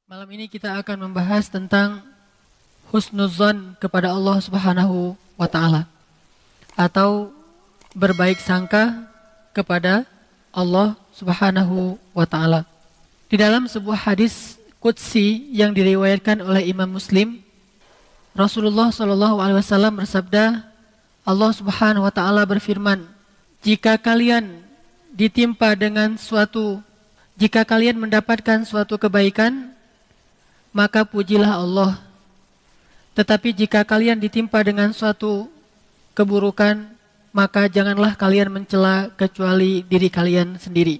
Malam ini kita akan membahas tentang husnuzon kepada Allah Subhanahu wa taala atau berbaik sangka kepada Allah Subhanahu wa taala. Di dalam sebuah hadis qudsi yang diriwayatkan oleh Imam Muslim, Rasulullah sallallahu alaihi wasallam bersabda, Allah Subhanahu wa taala berfirman, jika kalian mendapatkan suatu kebaikan, maka pujilah Allah. Tetapi jika kalian ditimpa dengan suatu keburukan, maka janganlah kalian mencela kecuali diri kalian sendiri.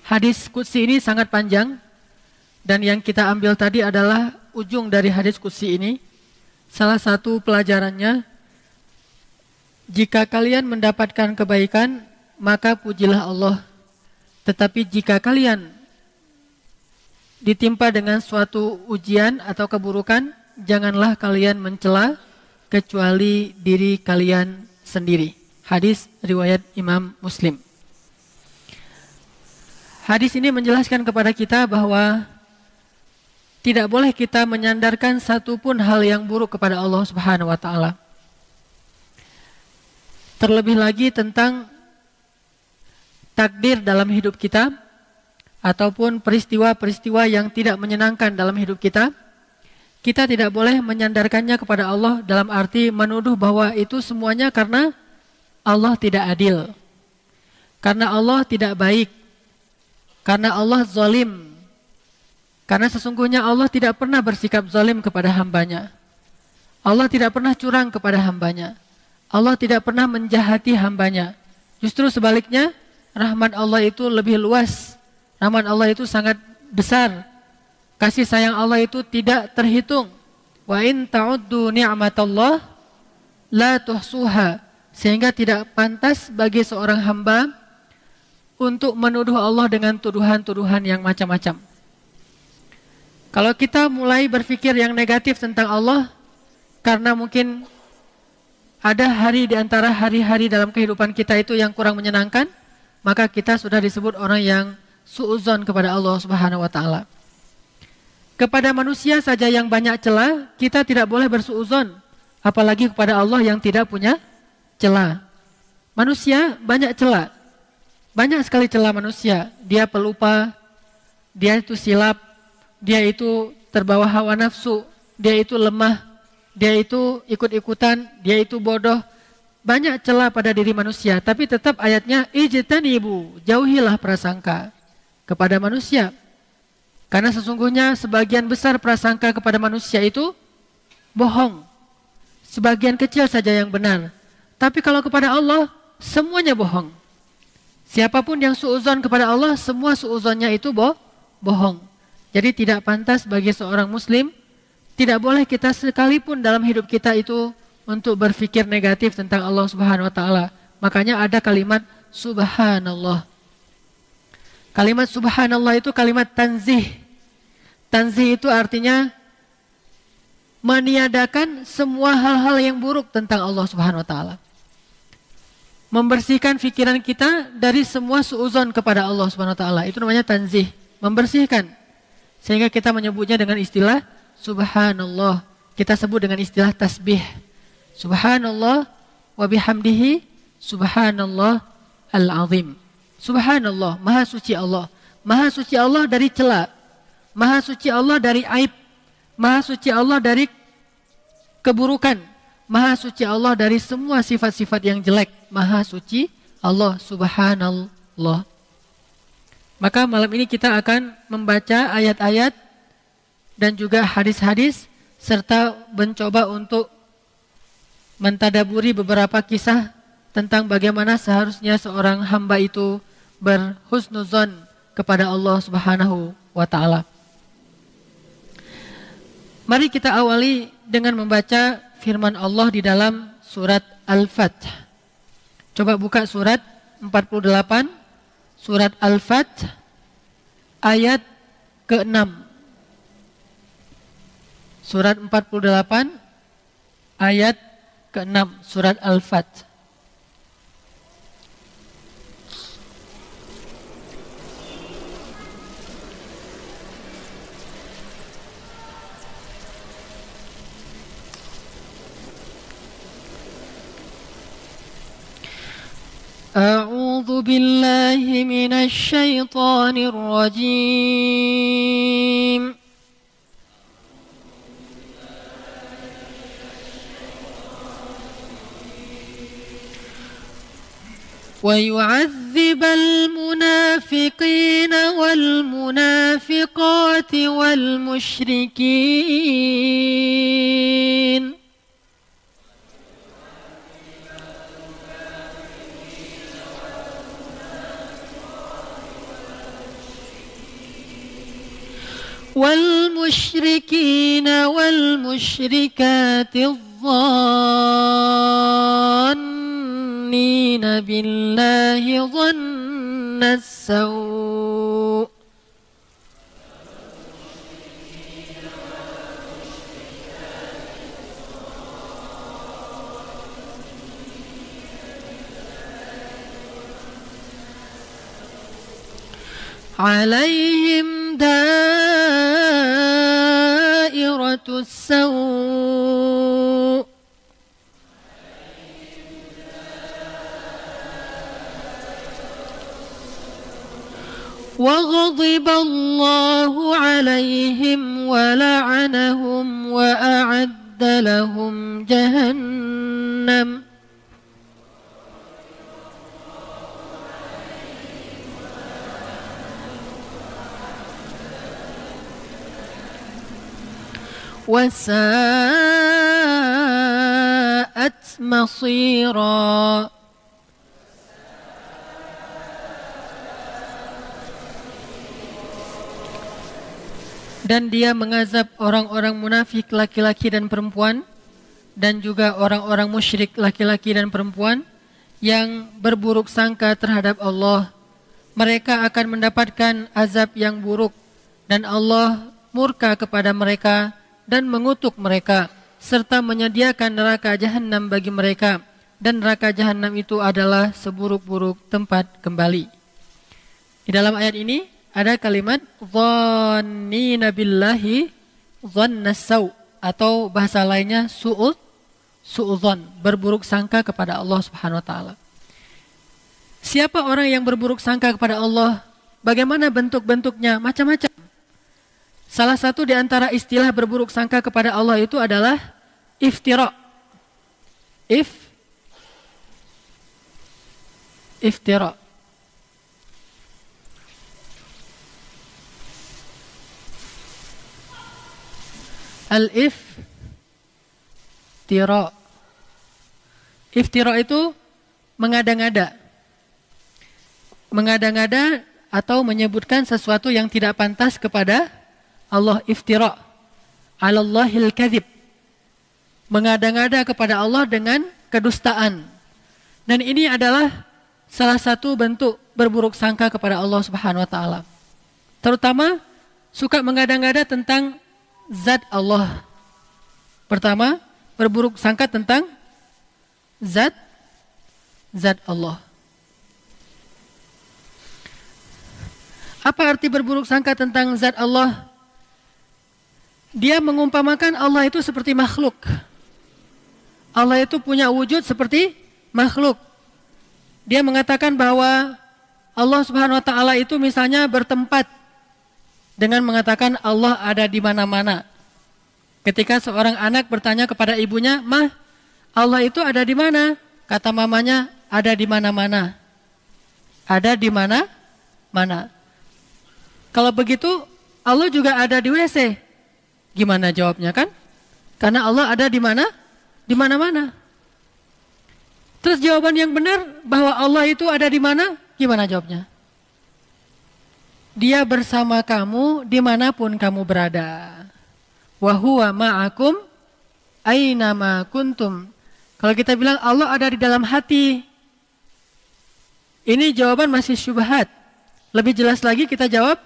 Hadis qudsi ini sangat panjang, dan yang kita ambil tadi adalah ujung dari hadis qudsi ini. Salah satu pelajarannya, jika kalian mendapatkan kebaikan, maka pujilah Allah. Tetapi jika kalian ditimpa dengan suatu ujian atau keburukan, janganlah kalian mencela kecuali diri kalian sendiri. Hadis riwayat Imam Muslim. Hadis ini menjelaskan kepada kita bahwa tidak boleh kita menyandarkan satupun hal yang buruk kepada Allah Subhanahu wa taala. Terlebih lagi tentang takdir dalam hidup kita ataupun peristiwa-peristiwa yang tidak menyenangkan dalam hidup kita, kita tidak boleh menyandarkannya kepada Allah dalam arti menuduh bahwa itu semuanya karena Allah tidak adil, karena Allah tidak baik, karena Allah zalim. Karena sesungguhnya Allah tidak pernah bersikap zalim kepada hambanya. Allah tidak pernah curang kepada hambanya. Allah tidak pernah menjahati hambanya. Justru sebaliknya, rahmat Allah itu lebih luas. Rahmat Allah itu sangat besar. Kasih sayang Allah itu tidak terhitung. Wa in ta'uddu ni'matallah la tuhsuha. Sehingga tidak pantas bagi seorang hamba untuk menuduh Allah dengan tuduhan-tuduhan yang macam-macam. Kalau kita mulai berpikir yang negatif tentang Allah, karena mungkin ada hari di antara hari-hari dalam kehidupan kita itu yang kurang menyenangkan, maka kita sudah disebut orang yang suudzon kepada Allah Subhanahu wa taala. Kepada manusia saja yang banyak celah, kita tidak boleh bersuudzon, apalagi kepada Allah yang tidak punya celah. Manusia banyak celah. Banyak sekali celah manusia. Dia pelupa, dia itu silap, dia itu terbawa hawa nafsu, dia itu lemah, dia itu ikut-ikutan, dia itu bodoh. Banyak celah pada diri manusia, tapi tetap ayatnya ijtanibu, jauhilah prasangka kepada manusia. Karena sesungguhnya sebagian besar prasangka kepada manusia itu bohong. Sebagian kecil saja yang benar. Tapi kalau kepada Allah, semuanya bohong. Siapapun yang suudzon kepada Allah, semua suudzonnya itu bohong. Jadi tidak pantas bagi seorang muslim, tidak boleh kita sekalipun dalam hidup kita itu untuk berpikir negatif tentang Allah Subhanahu wa taala. Makanya ada kalimat subhanallah. Kalimat subhanallah itu kalimat tanzih. Tanzih itu artinya meniadakan semua hal-hal yang buruk tentang Allah Subhanahu wa taala. Membersihkan pikiran kita dari semua suudzon kepada Allah Subhanahu wa taala. Itu namanya tanzih, membersihkan. Sehingga kita menyebutnya dengan istilah subhanallah. Kita sebut dengan istilah tasbih. Subhanallah wa bihamdihi subhanallah al-azim. Subhanallah, maha suci Allah. Maha suci Allah dari cela. Maha suci Allah dari aib. Maha suci Allah dari keburukan. Maha suci Allah dari semua sifat-sifat yang jelek. Maha suci Allah subhanallah. Maka malam ini kita akan membaca ayat-ayat dan juga hadis-hadis serta mencoba untuk mentadaburi beberapa kisah tentang bagaimana seharusnya seorang hamba itu berhusnuzon kepada Allah Subhanahu wa taala. Mari kita awali dengan membaca firman Allah di dalam surat Al-Fath. Coba buka surat 48, surat Al-Fath ayat ke-6. Surat 48 ayat ke-6, surat Al-Fath. أعوذ بالله من الشيطان الرجيم ويعذب المنافقين والمنافقات والمشركين والمشركات الظانين بالله ظن السوء عليهم دائرة السوء وغضب الله عليهم ولعنهم وأعد لهم جهنم وساءت مصيرا. Dan dia mengazab orang-orang munafik laki-laki dan perempuan, dan juga orang-orang musyrik laki-laki dan perempuan yang berburuk sangka terhadap Allah. Mereka akan mendapatkan azab yang buruk, dan Allah murka kepada mereka dan mengutuk mereka, serta menyediakan neraka jahanam bagi mereka, dan neraka jahanam itu adalah seburuk-buruk tempat kembali. Di dalam ayat ini ada kalimat dhannina billahi dhannas sau, atau bahasa lainnya su'udzon, berburuk sangka kepada Allah Subhanahu wa taala. Siapa orang yang berburuk sangka kepada Allah? Bagaimana bentuk-bentuknya? Macam-macam. Salah satu di antara istilah berburuk sangka kepada Allah itu adalah iftira. Iftira. Al-iftira. Iftira itu mengada-ngada. Mengada-ngada atau menyebutkan sesuatu yang tidak pantas kepada Allah. Iftira 'alallahil kadzib, mengada-ngada kepada Allah dengan kedustaan. Dan ini adalah salah satu bentuk berburuk sangka kepada Allah Subhanahu wa taala. Terutama suka mengada-ngada tentang zat Allah. Pertama, berburuk sangka tentang zat Allah. Apa arti berburuk sangka tentang zat Allah? Dia mengumpamakan Allah itu seperti makhluk. Allah itu punya wujud seperti makhluk. Dia mengatakan bahwa Allah Subhanahu wa taala itu misalnya bertempat dengan mengatakan Allah ada di mana-mana. Ketika seorang anak bertanya kepada ibunya, "Mah, Allah itu ada di mana?" Kata mamanya, "Ada di mana-mana." Ada di mana-mana. Kalau begitu, Allah juga ada di WC. Gimana jawabnya kan? Karena Allah ada di mana? Di mana-mana. Terus jawaban yang benar bahwa Allah itu ada di mana? Gimana jawabnya? Dia bersama kamu dimanapun kamu berada. Wa huwa ma'akum aynama kuntum. Kalau kita bilang Allah ada di dalam hati, ini jawaban masih syubhat. Lebih jelas lagi kita jawab,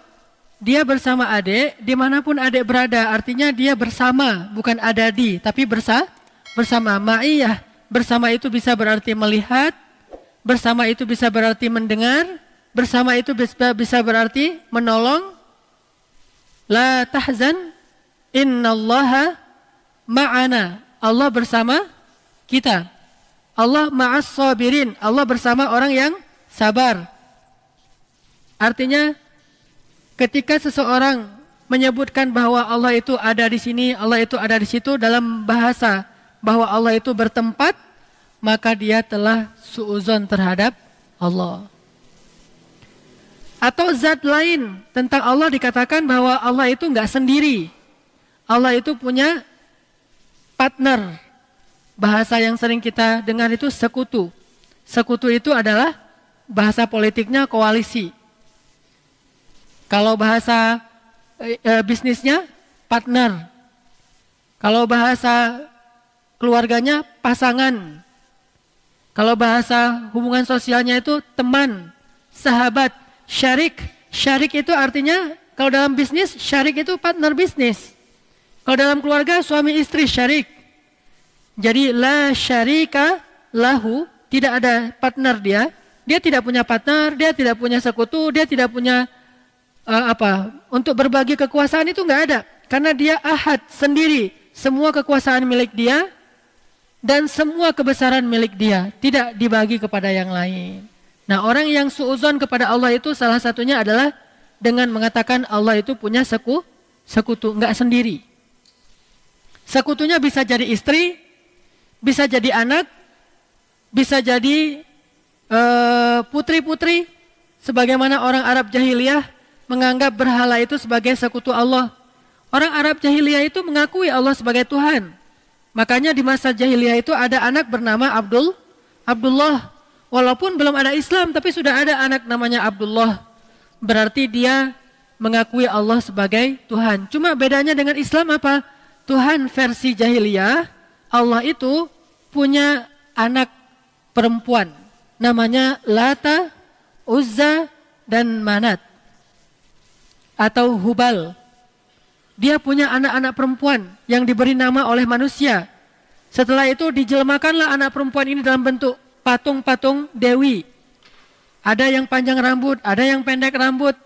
dia bersama adik dimanapun adik berada. Artinya dia bersama, bukan ada di, tapi bersama. Ma'iyah, bersama itu bisa berarti melihat, bersama itu bisa berarti mendengar, bersama itu bisa berarti menolong. La tahzan, innallaha ma'ana. Allah bersama kita. Allah ma'as sabirin, Allah bersama orang yang sabar. Artinya ketika seseorang menyebutkan bahwa Allah itu ada di sini, Allah itu ada di situ dalam bahasa bahwa Allah itu bertempat, maka dia telah suudzon terhadap Allah. Atau zat lain tentang Allah dikatakan bahwa Allah itu enggak sendiri. Allah itu punya partner. Bahasa yang sering kita dengar itu sekutu. Sekutu itu adalah bahasa politiknya koalisi. Kalau bahasa bisnisnya partner. Kalau bahasa keluarganya pasangan. Kalau bahasa hubungan sosialnya itu teman, sahabat, syarik. Syarik itu artinya kalau dalam bisnis, syarik itu partner bisnis. Kalau dalam keluarga, suami istri syarik. Jadi la syarika lahu, tidak ada partner dia. Dia tidak punya partner, dia tidak punya sekutu, dia tidak punya untuk berbagi kekuasaan itu enggak ada. Karena dia ahad sendiri, semua kekuasaan milik dia dan semua kebesaran milik dia, tidak dibagi kepada yang lain. Nah, orang yang suudzon kepada Allah itu salah satunya adalah dengan mengatakan Allah itu punya sekutu, enggak sendiri. Sekutunya bisa jadi istri, bisa jadi anak, bisa jadi putri-putri, sebagaimana orang Arab jahiliyah menganggap berhala itu sebagai sekutu Allah. Orang Arab jahiliyah itu mengakui Allah sebagai Tuhan. Makanya di masa jahiliyah itu ada anak bernama Abdullah. Walaupun belum ada Islam, tapi sudah ada anak namanya Abdullah. Berarti dia mengakui Allah sebagai Tuhan. Cuma bedanya dengan Islam apa? Tuhan versi jahiliyah, Allah itu punya anak perempuan. Namanya Lata, Uzza, dan Manat. Atau Hubal. Dia punya anak-anak perempuan yang diberi nama oleh manusia. Setelah itu dijelmakanlah anak perempuan ini dalam bentuk patung-patung dewi. Ada yang panjang rambut, ada yang pendek rambut,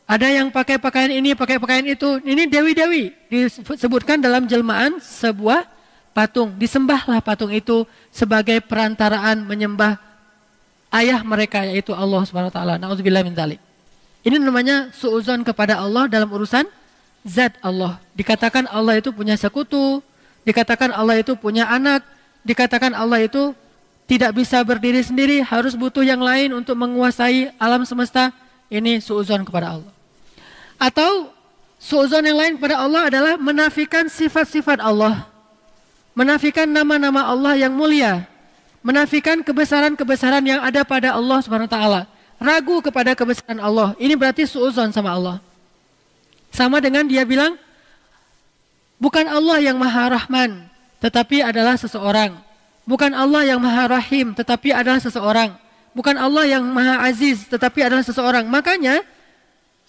ada yang pakai pakaian ini, pakai pakaian itu. Ini dewi-dewi disebutkan dalam jelmaan sebuah patung. Disembahlah patung itu sebagai perantaraan menyembah ayah mereka, yaitu Allah Subhanahu wa taala. Nauzubillah min dzalik. Ini namanya suudzon kepada Allah dalam urusan zat Allah. Dikatakan Allah itu punya sekutu, dikatakan Allah itu punya anak, dikatakan Allah itu tidak bisa berdiri sendiri, harus butuh yang lain untuk menguasai alam semesta. Ini suudzon kepada Allah. Atau suudzon yang lain kepada Allah adalah menafikan sifat-sifat Allah, menafikan nama-nama Allah yang mulia, menafikan kebesaran-kebesaran yang ada pada Allah Subhanahu wa taala. Ragu kepada kebesaran Allah. Ini berarti suudzon sama Allah. Sama dengan dia bilang, bukan Allah yang Maha Rahman, tetapi adalah seseorang. Bukan Allah yang Maha Rahim, tetapi adalah seseorang. Bukan Allah yang Maha Aziz, tetapi adalah seseorang. Makanya,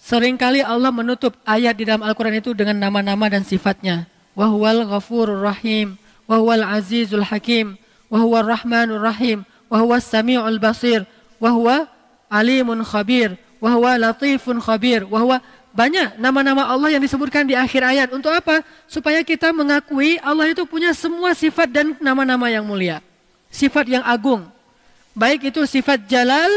seringkali Allah menutup ayat di dalam Al-Quran itu dengan nama-nama dan sifatnya. Wahuwal ghafurur rahim, wahuwal azizul hakim, wahuwal rahmanur rahim, wahuwal sami'ul basir, wahuwa alimun khabir, wahuwa latifun khabir, wahuwa. Banyak nama-nama Allah yang disebutkan di akhir ayat. Untuk apa? Supaya kita mengakui Allah itu punya semua sifat dan nama-nama yang mulia. Sifat yang agung. Baik itu sifat jalal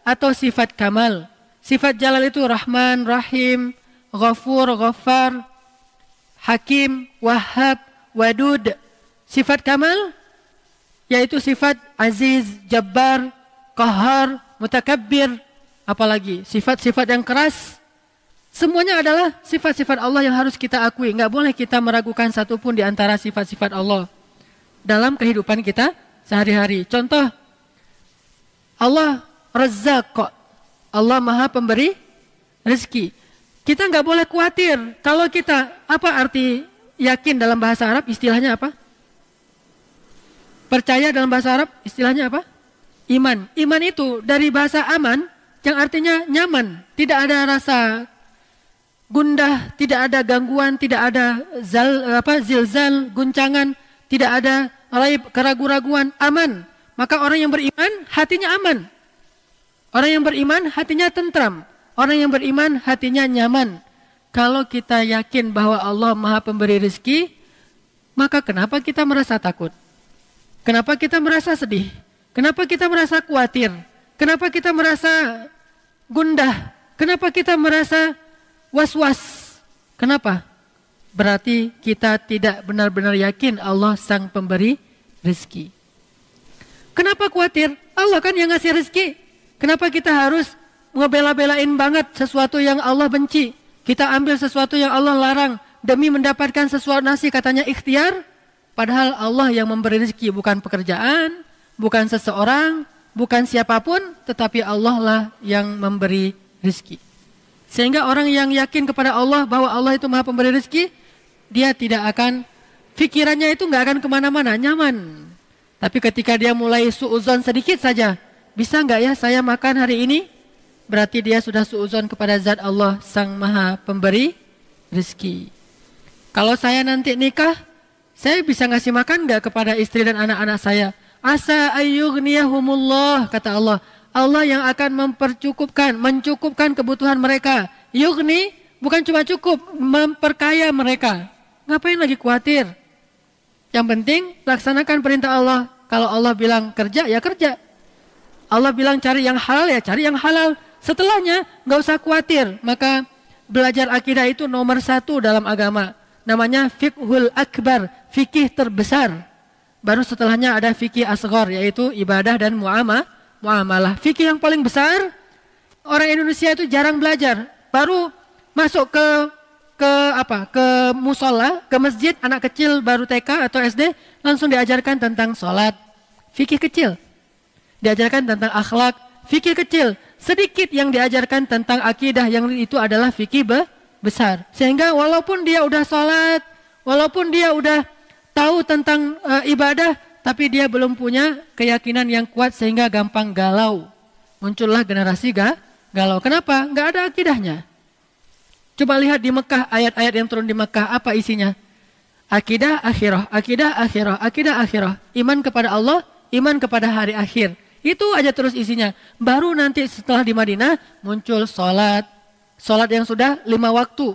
atau sifat kamal. Sifat jalal itu Rahman, Rahim, Ghafur, Ghaffar, Hakim, Wahhab, Wadud. Sifat kamal yaitu sifat Aziz, Jabbar, Qahar, Mutakabbir. Apalagi sifat-sifat yang keras. Semuanya adalah sifat-sifat Allah yang harus kita akui. Nggak boleh kita meragukan satupun di antara sifat-sifat Allah dalam kehidupan kita sehari-hari. Contoh, Allah Razzaq, Allah Maha Pemberi rezeki. Kita nggak boleh khawatir kalau kita, apa arti yakin dalam bahasa Arab? Istilahnya apa? Percaya dalam bahasa Arab istilahnya apa? Iman. Iman itu dari bahasa aman yang artinya nyaman, tidak ada rasa gundah, tidak ada gangguan, tidak ada zilzal, guncangan, tidak ada raib, keraguan-raguan, aman. Maka orang yang beriman hatinya aman. Orang yang beriman hatinya tentram. Orang yang beriman hatinya nyaman. Kalau kita yakin bahwa Allah Maha Pemberi rezeki, maka kenapa kita merasa takut? Kenapa kita merasa sedih? Kenapa kita merasa khawatir? Kenapa kita merasa gundah? Kenapa kita merasa was-was? Kenapa? Berarti kita tidak benar-benar yakin Allah sang pemberi rezeki. Kenapa khawatir? Allah kan yang ngasih rezeki. Kenapa kita harus ngebela-belain banget sesuatu yang Allah benci? Kita ambil sesuatu yang Allah larang demi mendapatkan sesuatu nasi, katanya ikhtiar. Padahal Allah yang memberi rezeki, bukan pekerjaan, bukan seseorang, bukan siapapun, tetapi Allah lah yang memberi rezeki. Sehingga orang yang yakin kepada Allah bahwa Allah itu maha pemberi rezeki, dia tidak akan, pikirannya itu nggak akan kemana-mana, nyaman. Tapi ketika dia mulai suuzon sedikit saja, bisa nggak ya saya makan hari ini? Berarti dia sudah suuzon kepada zat Allah sang maha pemberi rezeki. Kalau saya nanti nikah, saya bisa ngasih makan nggak kepada istri dan anak-anak saya? Asa ayyughniyahumullah, kata Allah. Allah yang akan mencukupkan kebutuhan mereka. Yughni bukan cuma cukup, memperkaya mereka. Ngapain lagi khawatir? Yang penting laksanakan perintah Allah. Kalau Allah bilang kerja, ya kerja. Allah bilang cari yang halal, ya cari yang halal. Setelahnya nggak usah khawatir. Maka belajar akidah itu nomor 1 dalam agama. Namanya fiqhul akbar, fikih terbesar. Baru setelahnya ada fikih asghar, yaitu ibadah dan muamalah. Fikih yang paling besar, orang Indonesia itu jarang belajar. Baru masuk ke musola, ke masjid, anak kecil baru TK atau SD, langsung diajarkan tentang sholat. Fikih kecil. Diajarkan tentang akhlak, fikih kecil. Sedikit yang diajarkan tentang akidah, yang itu adalah fikih besar. Sehingga walaupun dia udah sholat, walaupun dia udah tahu tentang ibadah, tapi dia belum punya keyakinan yang kuat sehingga gampang galau. Muncullah generasi galau. Kenapa? Nggak ada akidahnya. Coba lihat di Mekah, ayat-ayat yang turun di Mekah, apa isinya? Akidah akhirah, akidah akhirah, akidah akhirah. Iman kepada Allah, iman kepada hari akhir. Itu aja terus isinya. Baru nanti setelah di Madinah muncul sholat. Sholat yang sudah 5 waktu.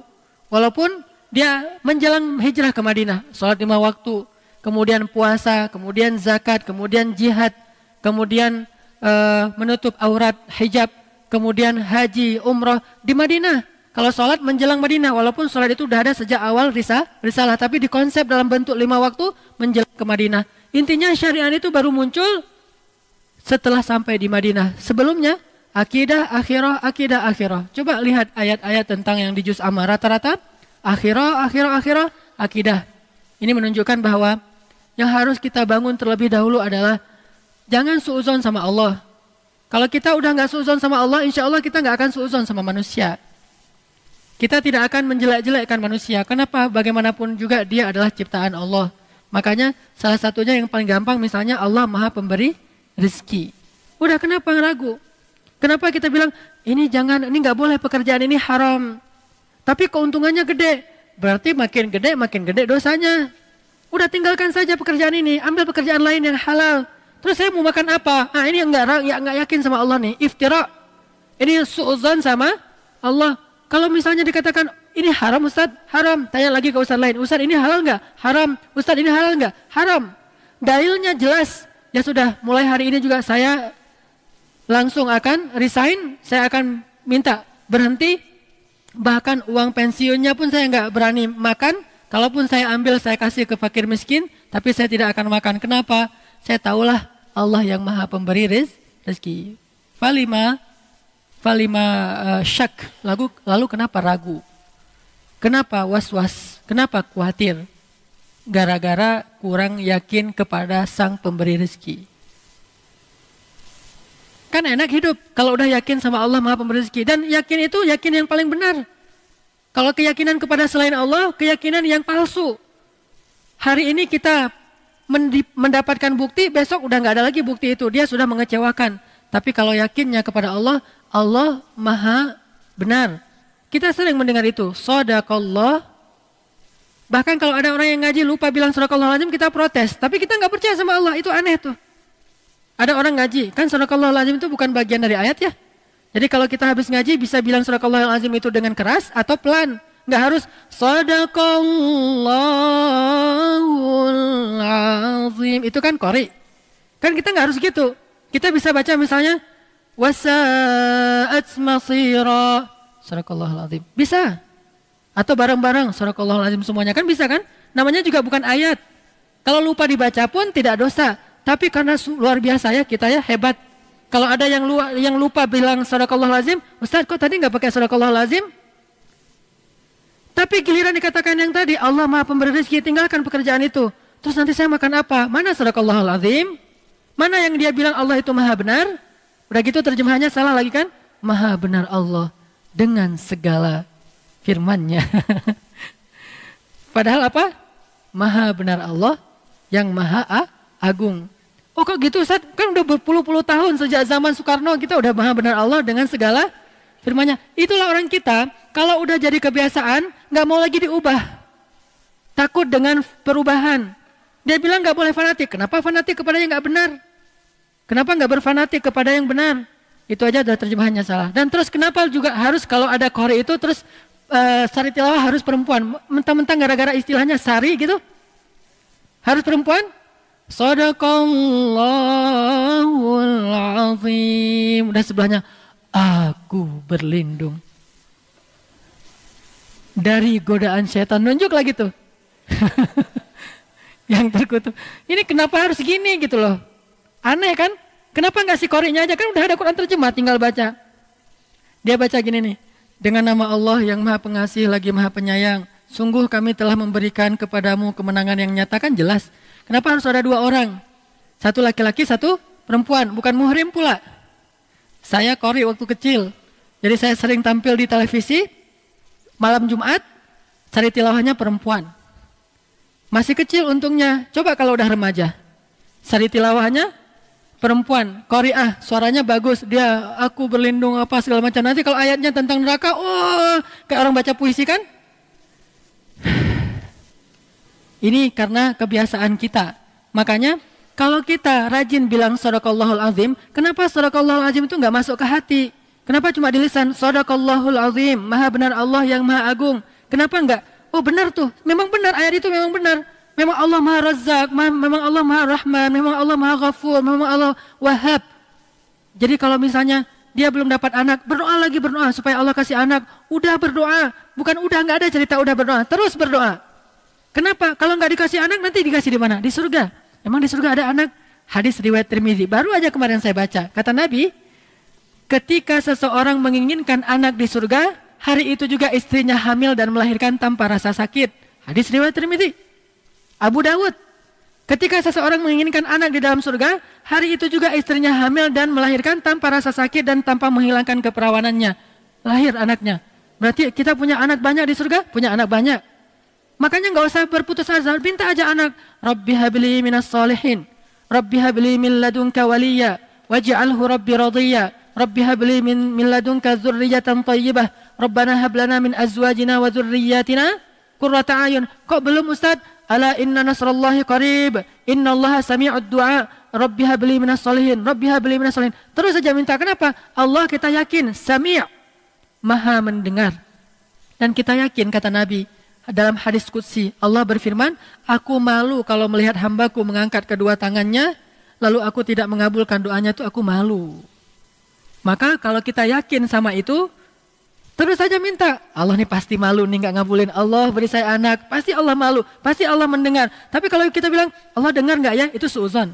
Walaupun dia menjelang hijrah ke Madinah, sholat 5 waktu. Kemudian puasa, kemudian zakat, kemudian jihad, kemudian menutup aurat, hijab, kemudian haji, umroh di Madinah. Kalau sholat menjelang Madinah, walaupun sholat itu sudah ada sejak awal risalah, tapi dikonsep dalam bentuk 5 waktu menjelang ke Madinah. Intinya syariat itu baru muncul setelah sampai di Madinah. Sebelumnya akidah akhirah, akidah akhirah. Coba lihat ayat-ayat tentang yang di juz amma, rata-rata akhirah, akidah. Ini menunjukkan bahwa yang harus kita bangun terlebih dahulu adalah jangan suuzon sama Allah. Kalau kita udah nggak suuzon sama Allah, insya Allah kita nggak akan suuzon sama manusia. Kita tidak akan menjelek-jelekkan manusia. Kenapa? Bagaimanapun juga dia adalah ciptaan Allah. Makanya salah satunya yang paling gampang, misalnya Allah maha pemberi rezeki. Udah, kenapa ragu? Kenapa kita bilang ini jangan, ini nggak boleh, pekerjaan ini haram. Tapi keuntungannya gede. Berarti makin gede dosanya. Udah, tinggalkan saja pekerjaan ini, ambil pekerjaan lain yang halal. Terus saya mau makan apa? Ah, ini enggak yakin sama Allah nih, iftira. Ini suuzon sama Allah. Kalau misalnya dikatakan ini haram Ustaz, haram. Tanya lagi ke Ustaz lain, Ustaz ini halal enggak? Haram. Ustaz ini halal enggak? Haram. Dalilnya jelas. Ya sudah, mulai hari ini juga saya langsung akan resign, saya akan minta berhenti. Bahkan uang pensiunnya pun saya enggak berani makan. Kalaupun saya ambil, saya kasih ke fakir miskin, tapi saya tidak akan makan. Kenapa? Saya tahulah Allah yang maha pemberi rezeki. Falima syak. Lalu kenapa ragu? Kenapa was-was? Kenapa khawatir? Gara-gara kurang yakin kepada sang pemberi rezeki. Kan enak hidup kalau udah yakin sama Allah maha pemberi rezeki. Dan yakin itu yakin yang paling benar. Kalau keyakinan kepada selain Allah, keyakinan yang palsu. Hari ini kita mendapatkan bukti, besok udah nggak ada lagi bukti itu. Dia sudah mengecewakan. Tapi kalau yakinnya kepada Allah, Allah maha benar. Kita sering mendengar itu, shadaqallah. Bahkan kalau ada orang yang ngaji lupa bilang shadaqallahul-azim, kita protes. Tapi kita nggak percaya sama Allah, itu aneh tuh. Ada orang ngaji, kan shadaqallahul-azim itu bukan bagian dari ayat ya. Jadi kalau kita habis ngaji bisa bilang shadaqallahul-azim itu dengan keras atau pelan. Nggak harus shadaqallahul-azim. Itu kan qori. Kan kita nggak harus gitu. Kita bisa baca misalnya wasa'at masira. Sadaqallahul azim. Bisa. Atau bareng-bareng sadaqallahul azim semuanya kan bisa kan? Namanya juga bukan ayat. Kalau lupa dibaca pun tidak dosa. Tapi karena luar biasa ya kita ya hebat. Kalau ada yang lupa bilang sadaqallahul azim, Ustaz kok tadi nggak pakai sadaqallahul azim? Tapi giliran dikatakan yang tadi Allah Maha Pemberi rezeki, tinggalkan pekerjaan itu. Terus nanti saya makan apa? Mana sadaqallahul azim? Mana yang dia bilang Allah itu Maha benar? Udah gitu terjemahannya salah lagi kan? Maha benar Allah dengan segala firman-Nya. Padahal apa? Maha benar Allah yang Maha Agung. Oh kok gitu Ustaz? Kan udah berpuluh-puluh tahun sejak zaman Soekarno kita udah Maha benar Allah dengan segala firman-Nya. Itulah orang kita, kalau udah jadi kebiasaan, nggak mau lagi diubah. Takut dengan perubahan. Dia bilang nggak boleh fanatik. Kenapa fanatik kepada yang nggak benar? Kenapa nggak berfanatik kepada yang benar? Itu aja udah terjemahannya salah. Dan terus kenapa juga harus kalau ada qori itu terus sari tilawah harus perempuan? Mentang-mentang gara-gara istilahnya sari gitu? Harus perempuan? Shadaqallahul azim. Udah sebelahnya aku berlindung dari godaan setan. Nunjuk lagi tuh. Yang terkutuk. Ini kenapa harus gini gitu loh. Aneh kan? Kenapa nggak si qori'nya aja? Kan udah ada Quran terjemah, tinggal baca. Dia baca gini nih. Dengan nama Allah yang Maha Pengasih lagi Maha Penyayang. Sungguh kami telah memberikan kepadamu kemenangan yang nyata. Kan jelas. Kenapa harus ada dua orang? Satu laki-laki, satu perempuan. Bukan muhrim pula. Saya qori waktu kecil. Jadi saya sering tampil di televisi. Malam Jumat, sari tilawahnya perempuan. Masih kecil untungnya. Coba kalau udah remaja. Sari tilawahnya perempuan, qori'ah, suaranya bagus, dia aku berlindung apa segala macam. Nanti kalau ayatnya tentang neraka, oh, kayak orang baca puisi kan? Ini karena kebiasaan kita. Makanya kalau kita rajin bilang shadaqallahul azim, kenapa shadaqallahul azim itu nggak masuk ke hati? Kenapa cuma di lisan? Shadaqallahul azim, Maha benar Allah yang Maha Agung. Kenapa enggak? Oh benar tuh, memang benar ayat itu memang benar. Memang Allah Maha Razzaq, memang Allah Maha Rahman, memang Allah Maha Ghafur, memang Allah Wahhab. Jadi kalau misalnya dia belum dapat anak, berdoa lagi berdoa supaya Allah kasih anak. Udah berdoa, bukan udah nggak ada cerita udah berdoa, terus berdoa. Kenapa? Kalau nggak dikasih anak nanti dikasih di mana? Di surga. Emang di surga ada anak? Hadis riwayat Tirmizi. Baru aja kemarin saya baca. Kata Nabi, ketika seseorang menginginkan anak di surga, hari itu juga istrinya hamil dan melahirkan tanpa rasa sakit. Hadis riwayat Tirmizi. Abu Dawud, ketika seseorang menginginkan anak di dalam surga, hari itu juga istrinya hamil dan melahirkan tanpa rasa sakit dan tanpa menghilangkan keperawanannya. Lahir anaknya. Berarti kita punya anak banyak di surga? Punya anak banyak. Makanya nggak usah berputus asa, minta aja anak. Rabbi habli minas salihin. Rabbi habli min ladunka waliya. Waj'alhu rabbi radiyya. Rabbi habli min ladunka dzurriyyatan thayyibah. Rabbana hab lana min azwajina wa dzurriyyatina qurrata a'yun. Kok belum Ustaz? Ala inna nasrallahi qarib, inna allaha sami'ud du'a, rabbi habli minas salihin, rabbi habli minas salihin. Terus saja minta, kenapa? Allah kita yakin, sami' maha mendengar. Dan kita yakin, kata Nabi, dalam hadis qudsi, Allah berfirman, aku malu kalau melihat hambaku mengangkat kedua tangannya, lalu aku tidak mengabulkan doanya, itu aku malu. Maka kalau kita yakin sama itu, terus saja minta. Allah nih pasti malu nih nggak ngabulin. Allah beri saya anak. Pasti Allah malu. Pasti Allah mendengar. Tapi kalau kita bilang Allah dengar nggak ya? Itu suuzon.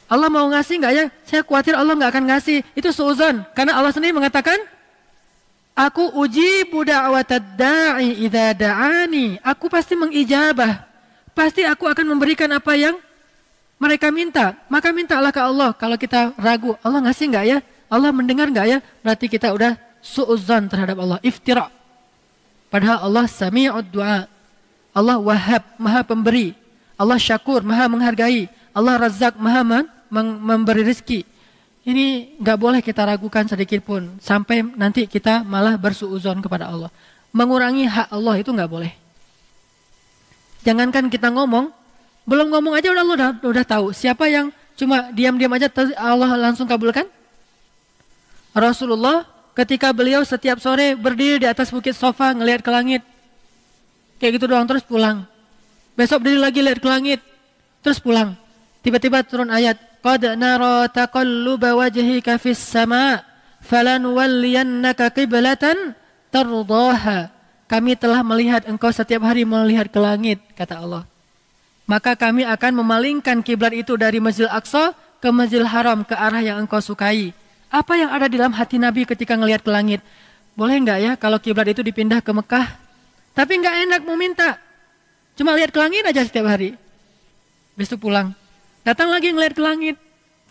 Allah mau ngasih nggak ya? Saya khawatir Allah nggak akan ngasih. Itu suuzon. Karena Allah sendiri mengatakan, aku ujibu da'watad da'i idza da'ani. Aku pasti mengijabah. Pasti aku akan memberikan apa yang mereka minta. Maka mintalah ke Allah. Kalau kita ragu, Allah ngasih nggak ya? Allah mendengar nggak ya? Berarti kita udah su'uzan terhadap Allah, iftira. Padahal Allah sami'ud du'a. Allah Wahhab, Maha Pemberi. Allah Syakur, Maha Menghargai. Allah Razzaq, Maha memberi rezeki. Ini nggak boleh kita ragukan sedikit pun sampai nanti kita malah bersu'uzan kepada Allah. Mengurangi hak Allah itu nggak boleh. Jangankan kita ngomong, belum ngomong aja Allah udah tahu. Siapa yang cuma diam-diam aja Allah langsung kabulkan? Rasulullah ketika beliau setiap sore berdiri di atas bukit Sofa ngelihat ke langit. Kayak gitu doang terus pulang. Besok berdiri lagi lihat ke langit. Terus pulang. Tiba-tiba turun ayat. qad nara taqalluba wajhika fis sama' falanuwalliyannaka qiblatan tardaha. Kami telah melihat engkau setiap hari melihat ke langit, kata Allah. Maka kami akan memalingkan kiblat itu dari Masjidil Aqsa ke Masjidil Haram, ke arah yang engkau sukai. Apa yang ada di dalam hati Nabi ketika ngelihat ke langit? Boleh enggak ya kalau kiblat itu dipindah ke Mekah? Tapi enggak enak mau minta. Cuma lihat ke langit aja setiap hari. Besok pulang. Datang lagi ngelihat ke langit.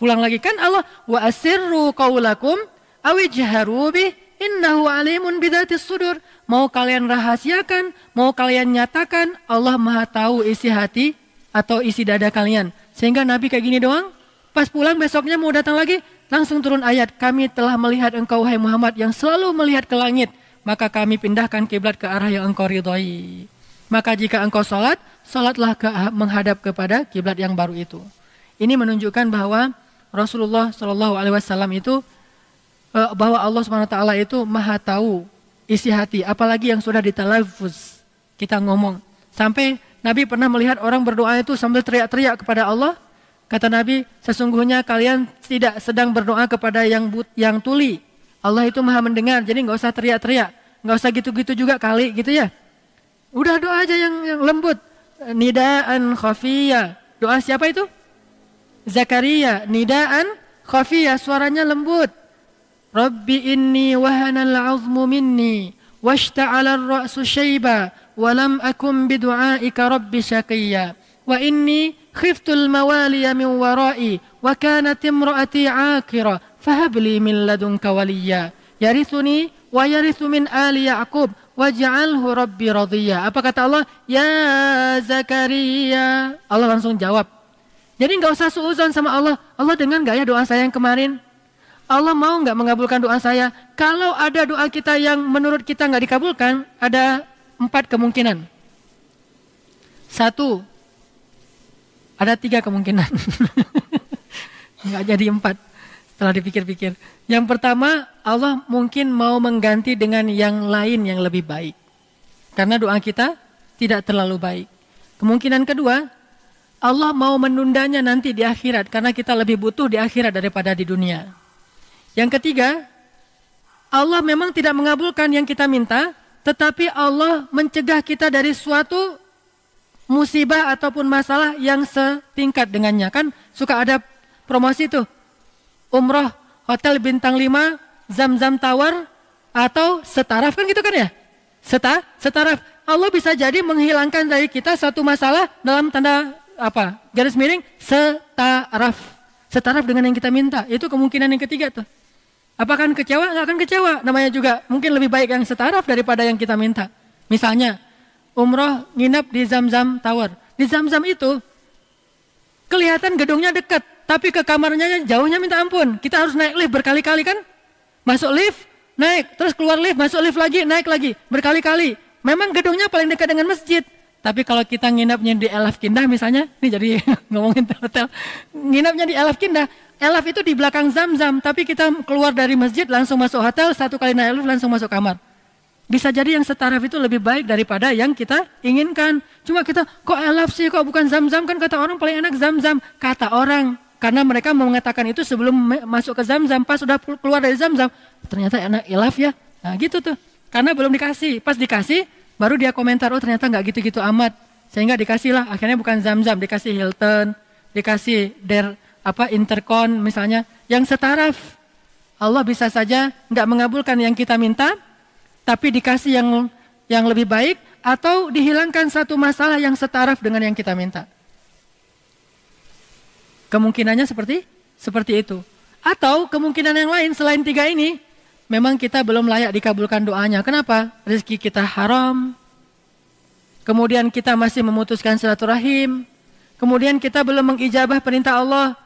Pulang lagi. Kan Allah, wa asirru qaulakum awijharu bih innahu alimun bidatis sudur. Mau kalian rahasiakan, mau kalian nyatakan, Allah Maha tahu isi hati atau isi dada kalian. Sehingga Nabi kayak gini doang. Pas pulang besoknya mau datang lagi, langsung turun ayat, kami telah melihat engkau wahai Muhammad yang selalu melihat ke langit, maka kami pindahkan kiblat ke arah yang engkau ridhoi. Maka jika engkau sholat, sholatlah menghadap kepada kiblat yang baru itu. Ini menunjukkan bahwa Rasulullah SAW itu, bahwa Allah SWT itu maha tahu isi hati, apalagi yang sudah ditalaffuz, kita ngomong. Sampai Nabi pernah melihat orang berdoa itu sambil teriak-teriak kepada Allah. Kata Nabi, sesungguhnya kalian tidak sedang berdoa kepada yang tuli. Allah itu maha mendengar, jadi nggak usah teriak-teriak. Nggak usah gitu-gitu juga kali, gitu ya. Udah doa aja yang lembut. Nidaan khafiyya. Doa siapa itu? Zakaria. Nidaan khafiyya, suaranya lembut. Rabbi inni wahanal azmu minni, washta'ala ar-ra'su syaiba, walam akum bidu'aika rabbi syaqiyya. Wa inni khiftul mawaliya min warai wa kanat imraati akira fahabli min ladunka waliya yarithuni wa yarithu min ali yaqub waj'alhu rabbi radhiya. Apa kata Allah? Ya Zakaria. Allah langsung jawab. Jadi enggak usah suuzon sama Allah. Allah dengar enggak ya doa saya yang kemarin? Allah mau enggak mengabulkan doa saya? Kalau ada doa kita yang menurut kita enggak dikabulkan, ada 4 kemungkinan. 1, ada 3 kemungkinan. Enggak jadi 4 setelah dipikir-pikir. Yang pertama, Allah mungkin mau mengganti dengan yang lain yang lebih baik. Karena doa kita tidak terlalu baik. Kemungkinan kedua, Allah mau menundanya nanti di akhirat. Karena kita lebih butuh di akhirat daripada di dunia. Yang ketiga, Allah memang tidak mengabulkan yang kita minta. Tetapi Allah mencegah kita dari suatu musibah ataupun masalah yang setingkat dengannya. Kan suka ada promosi tuh. Umroh, hotel bintang 5, Zam-Zam Tower, atau setaraf kan gitu kan ya? Setaraf. Allah bisa jadi menghilangkan dari kita satu masalah dalam tanda apa? Garis miring, setaraf. Setaraf dengan yang kita minta. Itu kemungkinan yang ketiga tuh. Apakah akan kecewa? Nggak akan kecewa. Namanya juga mungkin lebih baik yang setaraf daripada yang kita minta. Misalnya, umroh nginap di Zam-Zam Tower. Di Zam-Zam itu kelihatan gedungnya dekat, tapi ke kamarnya jauhnya minta ampun. Kita harus naik lift berkali-kali kan? Masuk lift, naik, terus keluar lift, masuk lift lagi, naik lagi, berkali-kali. Memang gedungnya paling dekat dengan masjid. Tapi kalau kita nginapnya di Elaf Kindah misalnya, ini jadi ngomongin hotel, nginapnya di Elaf Kindah. Elaf itu di belakang Zam-Zam, tapi kita keluar dari masjid langsung masuk hotel, 1 kali naik lift langsung masuk kamar. Bisa jadi yang setaraf itu lebih baik daripada yang kita inginkan. Cuma kita, kok Elaf sih, kok bukan Zam-Zam? Kan kata orang paling enak Zam-Zam. Kata orang, karena mereka mau mengatakan itu sebelum masuk ke Zam-Zam. Pas sudah keluar dari Zam-Zam, ternyata enak Elaf ya. Nah gitu tuh, karena belum dikasih. Pas dikasih, baru dia komentar, oh ternyata nggak gitu-gitu amat. Sehingga dikasih lah, akhirnya bukan Zam-Zam, dikasih Hilton, dikasih Intercon misalnya. Yang setaraf, Allah bisa saja nggak mengabulkan yang kita minta, tapi dikasih yang lebih baik, atau dihilangkan satu masalah yang setaraf dengan yang kita minta. Kemungkinannya seperti itu. Atau kemungkinan yang lain selain 3 ini, memang kita belum layak dikabulkan doanya. Kenapa? Rezeki kita haram, kemudian kita masih memutuskan silaturahim, kemudian kita belum mengijabah perintah Allah.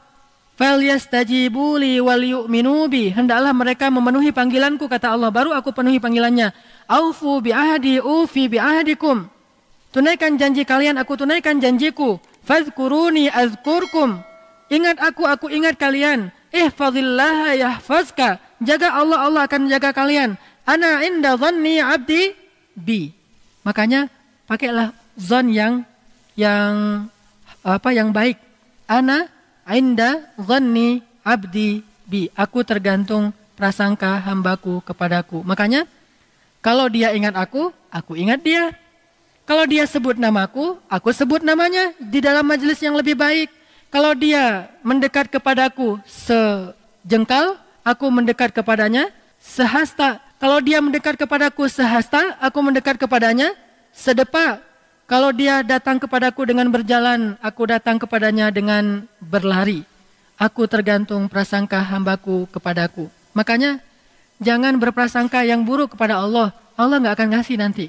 Falyastajibu li wal yu'minu bi. Hendaklah mereka memenuhi panggilanku, kata Allah, baru aku penuhi panggilannya. Aufu bi ahdi ufi bi ahdikum. Tunaikan janji kalian, aku tunaikan janjiku. Fadhkuruni azkurkum. Ingat aku ingat kalian. Ihfazillaha yahfazka. Jaga Allah, Allah akan jaga kalian. Ana inda dhanni abdi bi. Makanya pakailah zon yang baik. Ana inda dhanni abdi bi. Aku tergantung prasangka hambaku kepadaku. Makanya kalau dia ingat aku ingat dia. Kalau dia sebut namaku, aku sebut namanya di dalam majelis yang lebih baik. Kalau dia mendekat kepadaku sejengkal, aku mendekat kepadanya sehasta. Kalau dia mendekat kepadaku sehasta, aku mendekat kepadanya sedepa. Kalau dia datang kepadaku dengan berjalan, aku datang kepadanya dengan berlari. Aku tergantung prasangka hambaku kepadaku. Makanya jangan berprasangka yang buruk kepada Allah. Allah nggak akan ngasih nanti.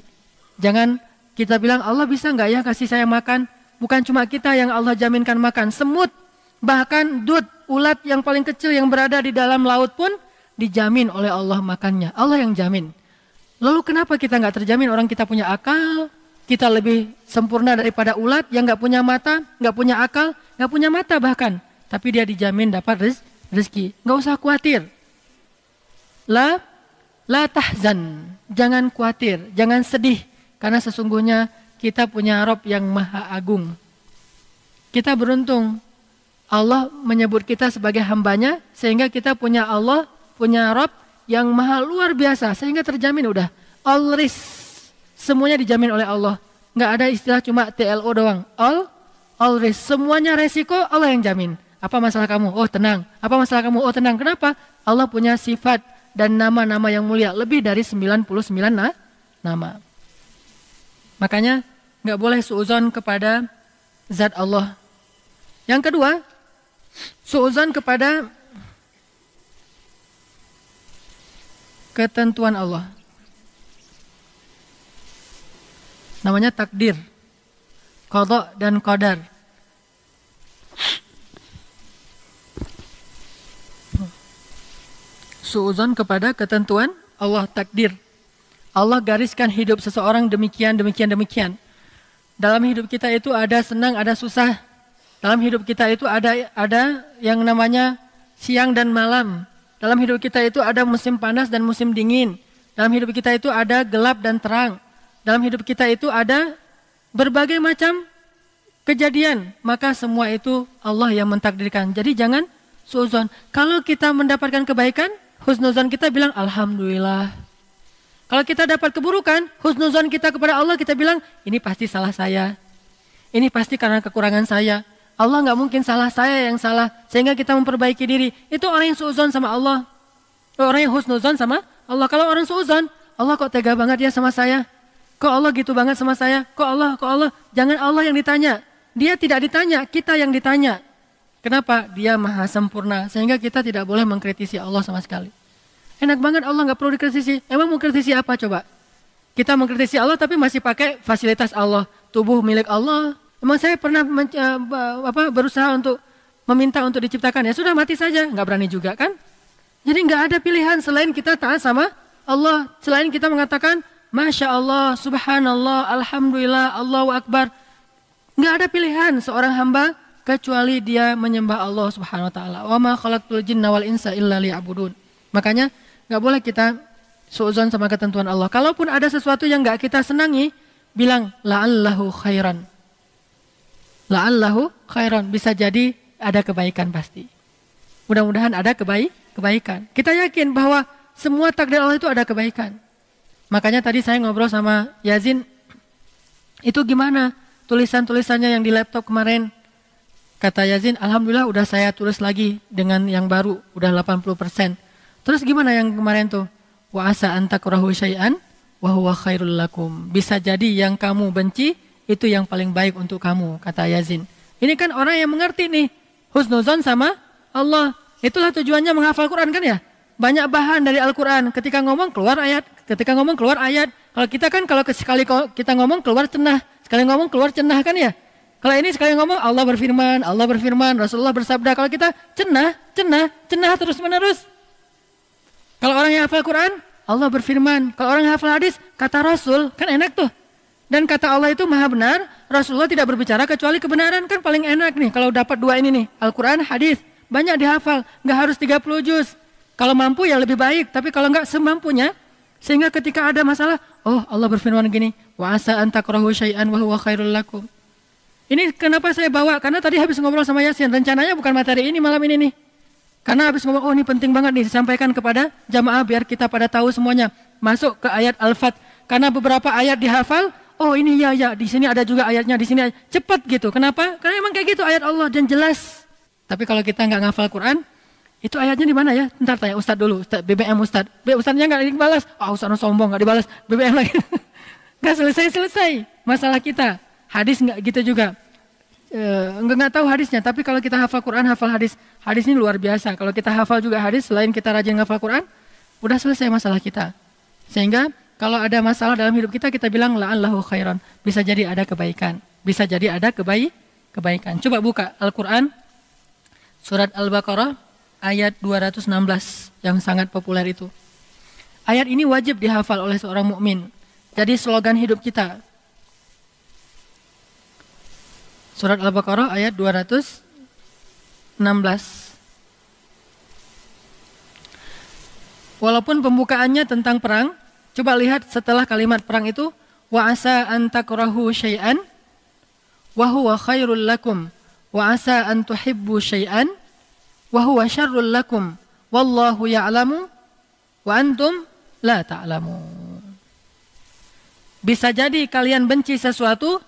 Jangan kita bilang Allah bisa nggak ya kasih saya makan? Bukan cuma kita yang Allah jaminkan makan. Semut, bahkan dut, ulat yang paling kecil yang berada di dalam laut pun dijamin oleh Allah makannya. Allah yang jamin. Lalu kenapa kita nggak terjamin? Orang kita punya akal, kita lebih sempurna daripada ulat yang nggak punya mata, nggak punya akal, nggak punya mata bahkan. Tapi dia dijamin dapat rezeki. Nggak usah khawatir. La tahzan. Jangan khawatir, jangan sedih. Karena sesungguhnya kita punya Rabb yang maha agung. Kita beruntung. Allah menyebut kita sebagai hambanya. Sehingga kita punya Allah, punya Rabb yang maha luar biasa. Sehingga terjamin udah. All risk. Semuanya dijamin oleh Allah. Nggak ada istilah cuma TLO doang. All risk. Semuanya resiko Allah yang jamin. Apa masalah kamu? Oh tenang. Apa masalah kamu? Oh tenang. Kenapa? Allah punya sifat dan nama-nama yang mulia. Lebih dari 99 nama. Makanya nggak boleh suudzon kepada zat Allah. Yang kedua, suudzon kepada ketentuan Allah. Namanya takdir, qadha dan qadar. Suudzon kepada ketentuan Allah, takdir. Allah gariskan hidup seseorang demikian. Dalam hidup kita itu ada senang, ada susah. Dalam hidup kita itu ada yang namanya siang dan malam. Dalam hidup kita itu ada musim panas dan musim dingin. Dalam hidup kita itu ada gelap dan terang. Dalam hidup kita itu ada berbagai macam kejadian. Maka semua itu Allah yang mentakdirkan. Jadi jangan suudzon. Kalau kita mendapatkan kebaikan, husnuzon kita bilang alhamdulillah. Kalau kita dapat keburukan, husnuzon kita kepada Allah, kita bilang, ini pasti salah saya. Ini pasti karena kekurangan saya. Allah nggak mungkin salah, saya yang salah. Sehingga kita memperbaiki diri. Itu orang yang suudzon sama Allah. Orang yang husnuzon sama Allah. Kalau orang suudzon, Allah kok tega banget ya sama saya. Kok Allah gitu banget sama saya. Kok Allah. Jangan Allah yang ditanya. Dia tidak ditanya, kita yang ditanya. Kenapa? Dia maha sempurna. Sehingga kita tidak boleh mengkritisi Allah sama sekali. Enak banget Allah nggak perlu dikritisi. Emang mau kritisi apa coba? Kita mengkritisi Allah tapi masih pakai fasilitas Allah. Tubuh milik Allah. Emang saya pernah berusaha untuk meminta untuk diciptakan. Ya sudah mati saja. Nggak berani juga kan? Jadi nggak ada pilihan selain kita taat sama Allah. Selain kita mengatakan Masya Allah, Subhanallah, Alhamdulillah, Allahu Akbar. Nggak ada pilihan seorang hamba kecuali dia menyembah Allah Subhanahu Wa Taala. Wa ma khalaqtul jinna wal insa illa liya'budun. Makanya nggak boleh kita suudzon sama ketentuan Allah. Kalaupun ada sesuatu yang nggak kita senangi, bilang la'allahu khairan. La'allahu khairan. Bisa jadi ada kebaikan pasti. Mudah-mudahan ada kebaikan. Kita yakin bahwa semua takdir Allah itu ada kebaikan. Makanya tadi saya ngobrol sama Yazin, itu gimana tulisan-tulisannya yang di laptop kemarin? Kata Yazin, alhamdulillah udah saya tulis lagi dengan yang baru, udah 80%. Terus gimana yang kemarin tuh? Wa asa an takrahu syai'an wa huwa khairul lakum. Bisa jadi yang kamu benci itu yang paling baik untuk kamu, kata Yazin. Ini kan orang yang mengerti nih, husnuzon sama Allah. Itulah tujuannya menghafal Quran kan ya? Banyak bahan dari Al-Quran. Ketika ngomong keluar ayat, Kalau kita kan sekali kita ngomong keluar cenah, sekali ngomong keluar cenah kan ya? Kalau ini sekali ngomong Allah berfirman, Rasulullah bersabda. Kalau kita cenah terus menerus. Kalau orang yang hafal Quran, Allah berfirman. Kalau orang yang hafal hadis, kata Rasul, kan enak tuh. Dan kata Allah itu maha benar, Rasulullah tidak berbicara kecuali kebenaran, kan paling enak nih. Kalau dapat dua ini nih, Al-Quran, hadis, banyak dihafal, nggak harus 30 juz. Kalau mampu ya lebih baik, tapi kalau nggak semampunya, sehingga ketika ada masalah, oh Allah berfirman gini, wa asa an takrahu syai'an wa huwa khairul lakum. Ini kenapa saya bawa? Karena tadi habis ngobrol sama Yasin, rencananya bukan materi ini malam ini nih. Karena habis ngomong, oh ini penting banget nih disampaikan kepada jamaah biar kita pada tahu semuanya. Masuk ke ayat Al-Fat. Karena beberapa ayat dihafal, oh ini ya, di sini ada juga ayatnya, di sini cepat gitu. Kenapa? Karena emang kayak gitu ayat Allah dan jelas. Tapi kalau kita nggak ngafal Quran, itu ayatnya di mana ya? Ntar tanya Ustadz dulu, BBM Ustadz. Ustadznya nggak dibalas, Ustadz sombong nggak dibalas, BBM lagi. Nggak selesai masalah kita. Hadis nggak gitu juga. Nggak tahu hadisnya, tapi kalau kita hafal Quran, hafal hadis ini luar biasa. Kalau kita hafal juga hadis, selain kita rajin hafal Quran, udah selesai masalah kita. Sehingga kalau ada masalah dalam hidup kita, kita bilang la'allahu khairan. Bisa jadi ada kebaikan, bisa jadi ada kebaikan. Coba buka Al-Quran, surat Al-Baqarah, ayat 216 yang sangat populer itu. Ayat ini wajib dihafal oleh seorang mukmin. Jadi slogan hidup kita. Surat Al-Baqarah ayat 216. Walaupun pembukaannya tentang perang, coba lihat setelah kalimat perang itu, wa asa an takrahu syai'an wa huwa khairul lakum wa asa an tuhibbu syai'an wa huwa syarrul lakum wallahu ya'lamu wa antum la ta'lamun. Bisa jadi kalian benci sesuatu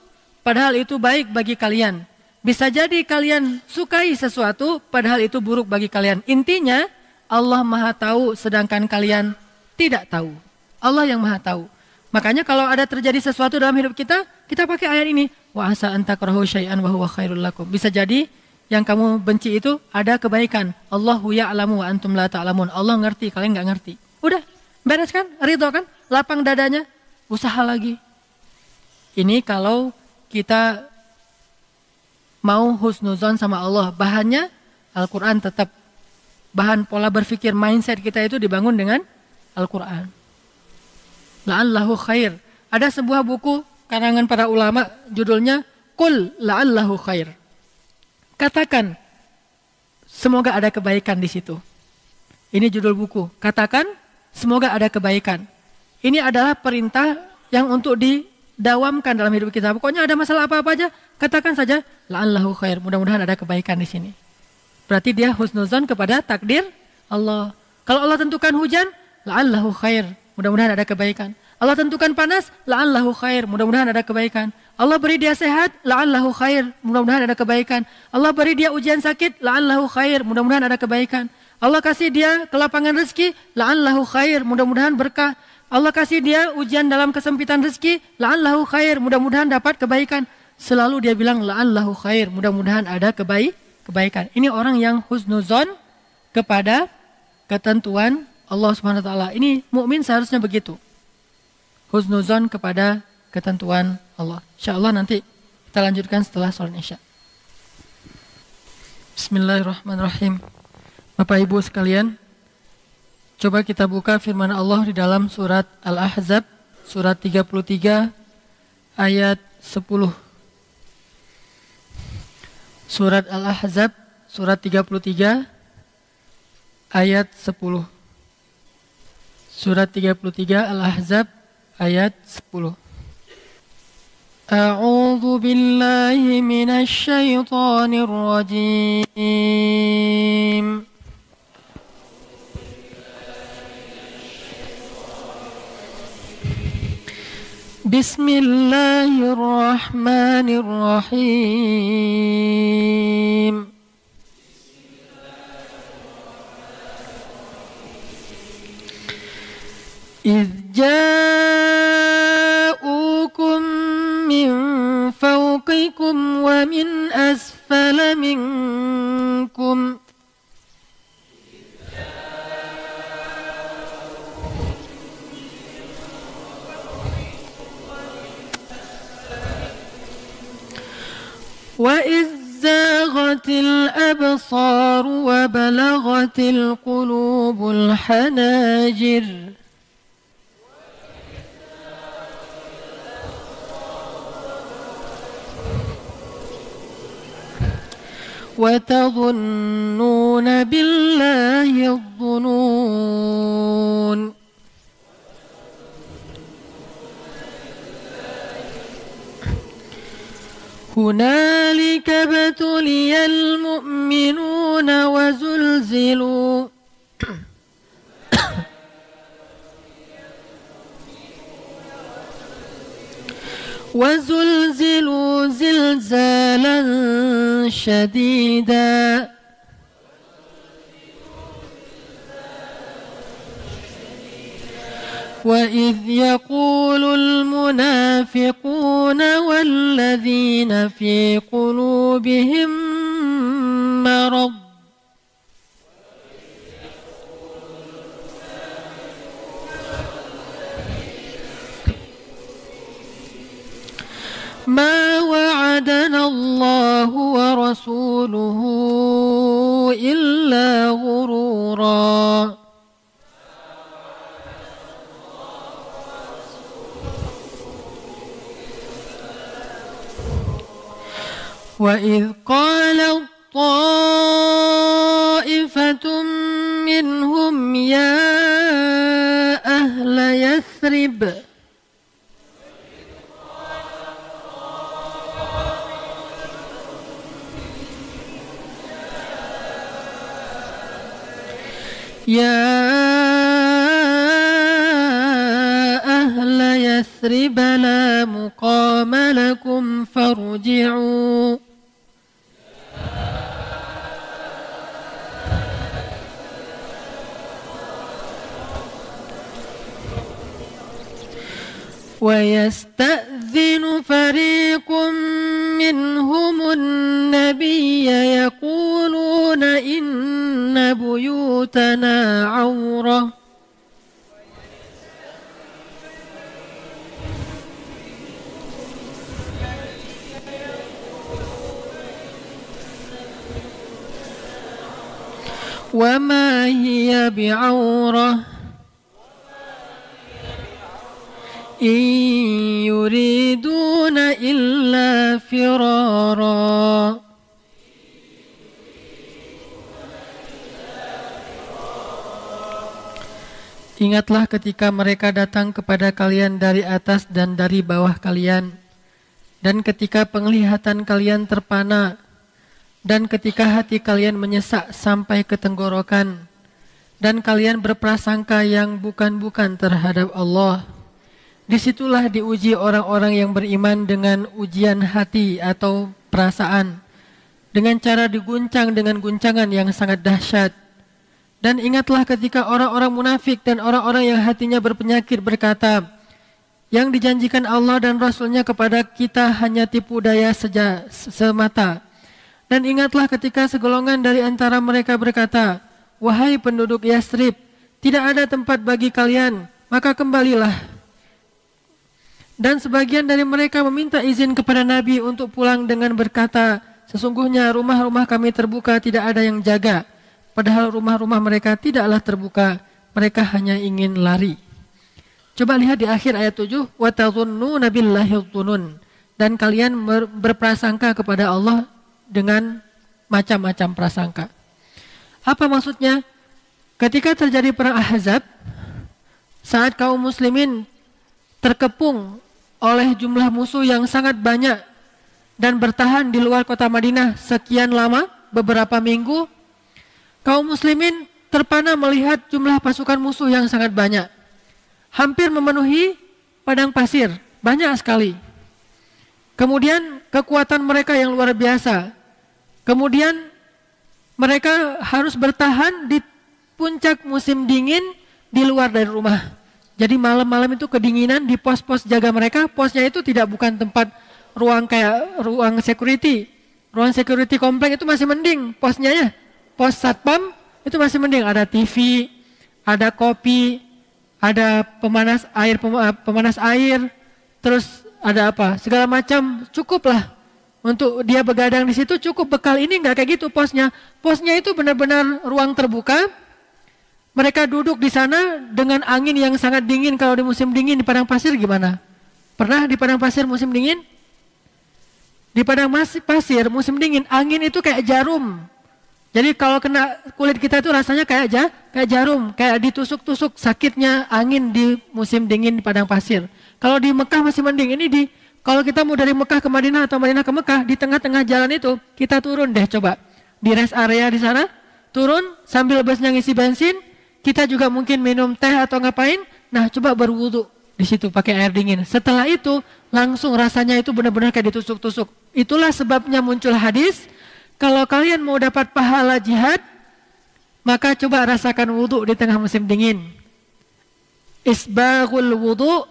padahal itu baik bagi kalian. Bisa jadi kalian sukai sesuatu padahal itu buruk bagi kalian. Intinya Allah Maha tahu sedangkan kalian tidak tahu. Allah yang Maha tahu. Makanya kalau ada terjadi sesuatu dalam hidup kita, kita pakai ayat ini. Wa asa an takrahu syai'an wa huwa khairul lakum. Bisa jadi yang kamu benci itu ada kebaikan. Allahu ya'lamu wa antum la ta'lamun. Allah ngerti, kalian nggak ngerti. Udah, beres kan? Ridho kan? Lapang dadanya, usaha lagi. Ini kalau kita mau husnuzon sama Allah, bahannya Al-Quran tetap. Bahan pola berpikir mindset kita itu dibangun dengan Al-Quran. La'allahu khair. Ada sebuah buku karangan para ulama, judulnya Qul la'allahu khair. Katakan, semoga ada kebaikan di situ. Ini judul buku. Katakan, semoga ada kebaikan. Ini adalah perintah yang untuk didawamkan dalam hidup kita. Pokoknya ada masalah apa-apa aja, katakan saja, la'allahu khair. Mudah-mudahan ada kebaikan di sini. Berarti dia husnuzon kepada takdir Allah. Kalau Allah tentukan hujan, la'allahu khair. Mudah-mudahan ada kebaikan. Allah tentukan panas, la'allahu khair. Mudah-mudahan ada kebaikan. Allah beri dia sehat, la'allahu khair. Mudah-mudahan ada kebaikan. Allah beri dia ujian sakit, la'allahu khair. Mudah-mudahan ada kebaikan. Allah kasih dia kelapangan rezeki, la'allahu khair. Mudah-mudahan berkah. Allah kasih dia ujian dalam kesempitan rezeki, la'allahu khair. Mudah-mudahan dapat kebaikan. Selalu dia bilang la'allahu khair. Mudah-mudahan ada kebaikan. Ini orang yang husnuzon kepada ketentuan Allah Subhanahu wa taala. Ini mukmin seharusnya begitu. Husnuzon kepada ketentuan Allah. Insyaallah nanti kita lanjutkan setelah salat Isya. Bismillahirrahmanirrahim. Bapak Ibu sekalian, coba kita buka firman Allah di dalam surat Al-Ahzab, surat 33 ayat 10. Surat Al-Ahzab, surat 33 ayat 10. Surat 33 Al-Ahzab ayat 10. A'udzu billahi minasy syaithanir rajim. Bismillahirrahmanirrahim. إذ جاءوكم من فوقكم ومن أسفل منكم وإذ زاغت الأبصار وبلغت القلوب الحناجر وتظنون بالله الظنون هنالك ابتلي المؤمنون وزلزلوا زلزالا شديدا وإذ يقول المنافقون والذين في قلوبهم مرض ما وعدنا الله ورسوله إلا غرورا وإذ قالت طائفة منهم يا أهل يثرب يا أهل يثرب لا مقام لكم فارجعوا ويستأذن فريق منهم النبي يقولون إن بيوتنا عورة وما هي بعورة إن يريدون إلا فرارا Ingatlah ketika mereka datang kepada kalian dari atas dan dari bawah kalian, dan ketika penglihatan kalian terpana, dan ketika hati kalian menyesak sampai ke tenggorokan, dan kalian berprasangka yang bukan-bukan terhadap Allah. Disitulah diuji orang-orang yang beriman dengan ujian hati atau perasaan, dengan cara diguncang dengan guncangan yang sangat dahsyat. Dan ingatlah ketika orang-orang munafik dan orang-orang yang hatinya berpenyakit berkata, yang dijanjikan Allah dan Rasulnya kepada kita hanya tipu daya semata. Dan ingatlah ketika segolongan dari antara mereka berkata, wahai penduduk Yasrib, tidak ada tempat bagi kalian, maka kembalilah. Dan sebagian dari mereka meminta izin kepada Nabi untuk pulang dengan berkata, sesungguhnya rumah-rumah kami terbuka, tidak ada yang jaga. Padahal rumah-rumah mereka tidaklah terbuka, mereka hanya ingin lari. Coba lihat di akhir ayat 7, wa tazunnuna billahi dhunun, dan kalian berprasangka kepada Allah dengan macam-macam prasangka. Apa maksudnya? Ketika terjadi perang Ahzab, saat kaum muslimin terkepung oleh jumlah musuh yang sangat banyak dan bertahan di luar kota Madinah sekian lama, beberapa minggu, kaum muslimin terpana melihat jumlah pasukan musuh yang sangat banyak. Hampir memenuhi padang pasir, banyak sekali. Kemudian kekuatan mereka yang luar biasa. Kemudian mereka harus bertahan di puncak musim dingin di luar dari rumah. Jadi malam-malam itu kedinginan di pos-pos jaga mereka. Posnya itu bukan tempat ruang kayak ruang security. Ruang security komplek itu masih mending posnya ya. Pos satpam itu masih mending, ada TV, ada kopi, ada pemanas air, terus ada apa? Segala macam cukuplah untuk dia begadang di situ, cukup bekal. Ini enggak kayak gitu posnya. Posnya itu benar-benar ruang terbuka. Mereka duduk di sana dengan angin yang sangat dingin. Kalau di musim dingin di padang pasir gimana? Pernah di padang pasir musim dingin? Di padang pasir musim dingin angin itu kayak jarum. Jadi kalau kena kulit kita itu rasanya kayak jarum, kayak ditusuk-tusuk, sakitnya angin di musim dingin di padang pasir. Kalau di Mekah masih mending, ini di Kalau kita mau dari Mekah ke Madinah atau Madinah ke Mekah, di tengah-tengah jalan itu kita turun deh coba. Di rest area di sana, turun sambil busnya ngisi bensin, kita juga mungkin minum teh atau ngapain. Nah, coba berwudu di situ pakai air dingin. Setelah itu langsung rasanya itu benar-benar kayak ditusuk-tusuk. Itulah sebabnya muncul hadis, kalau kalian mau dapat pahala jihad, maka coba rasakan wudu di tengah musim dingin. Isbaghul wudu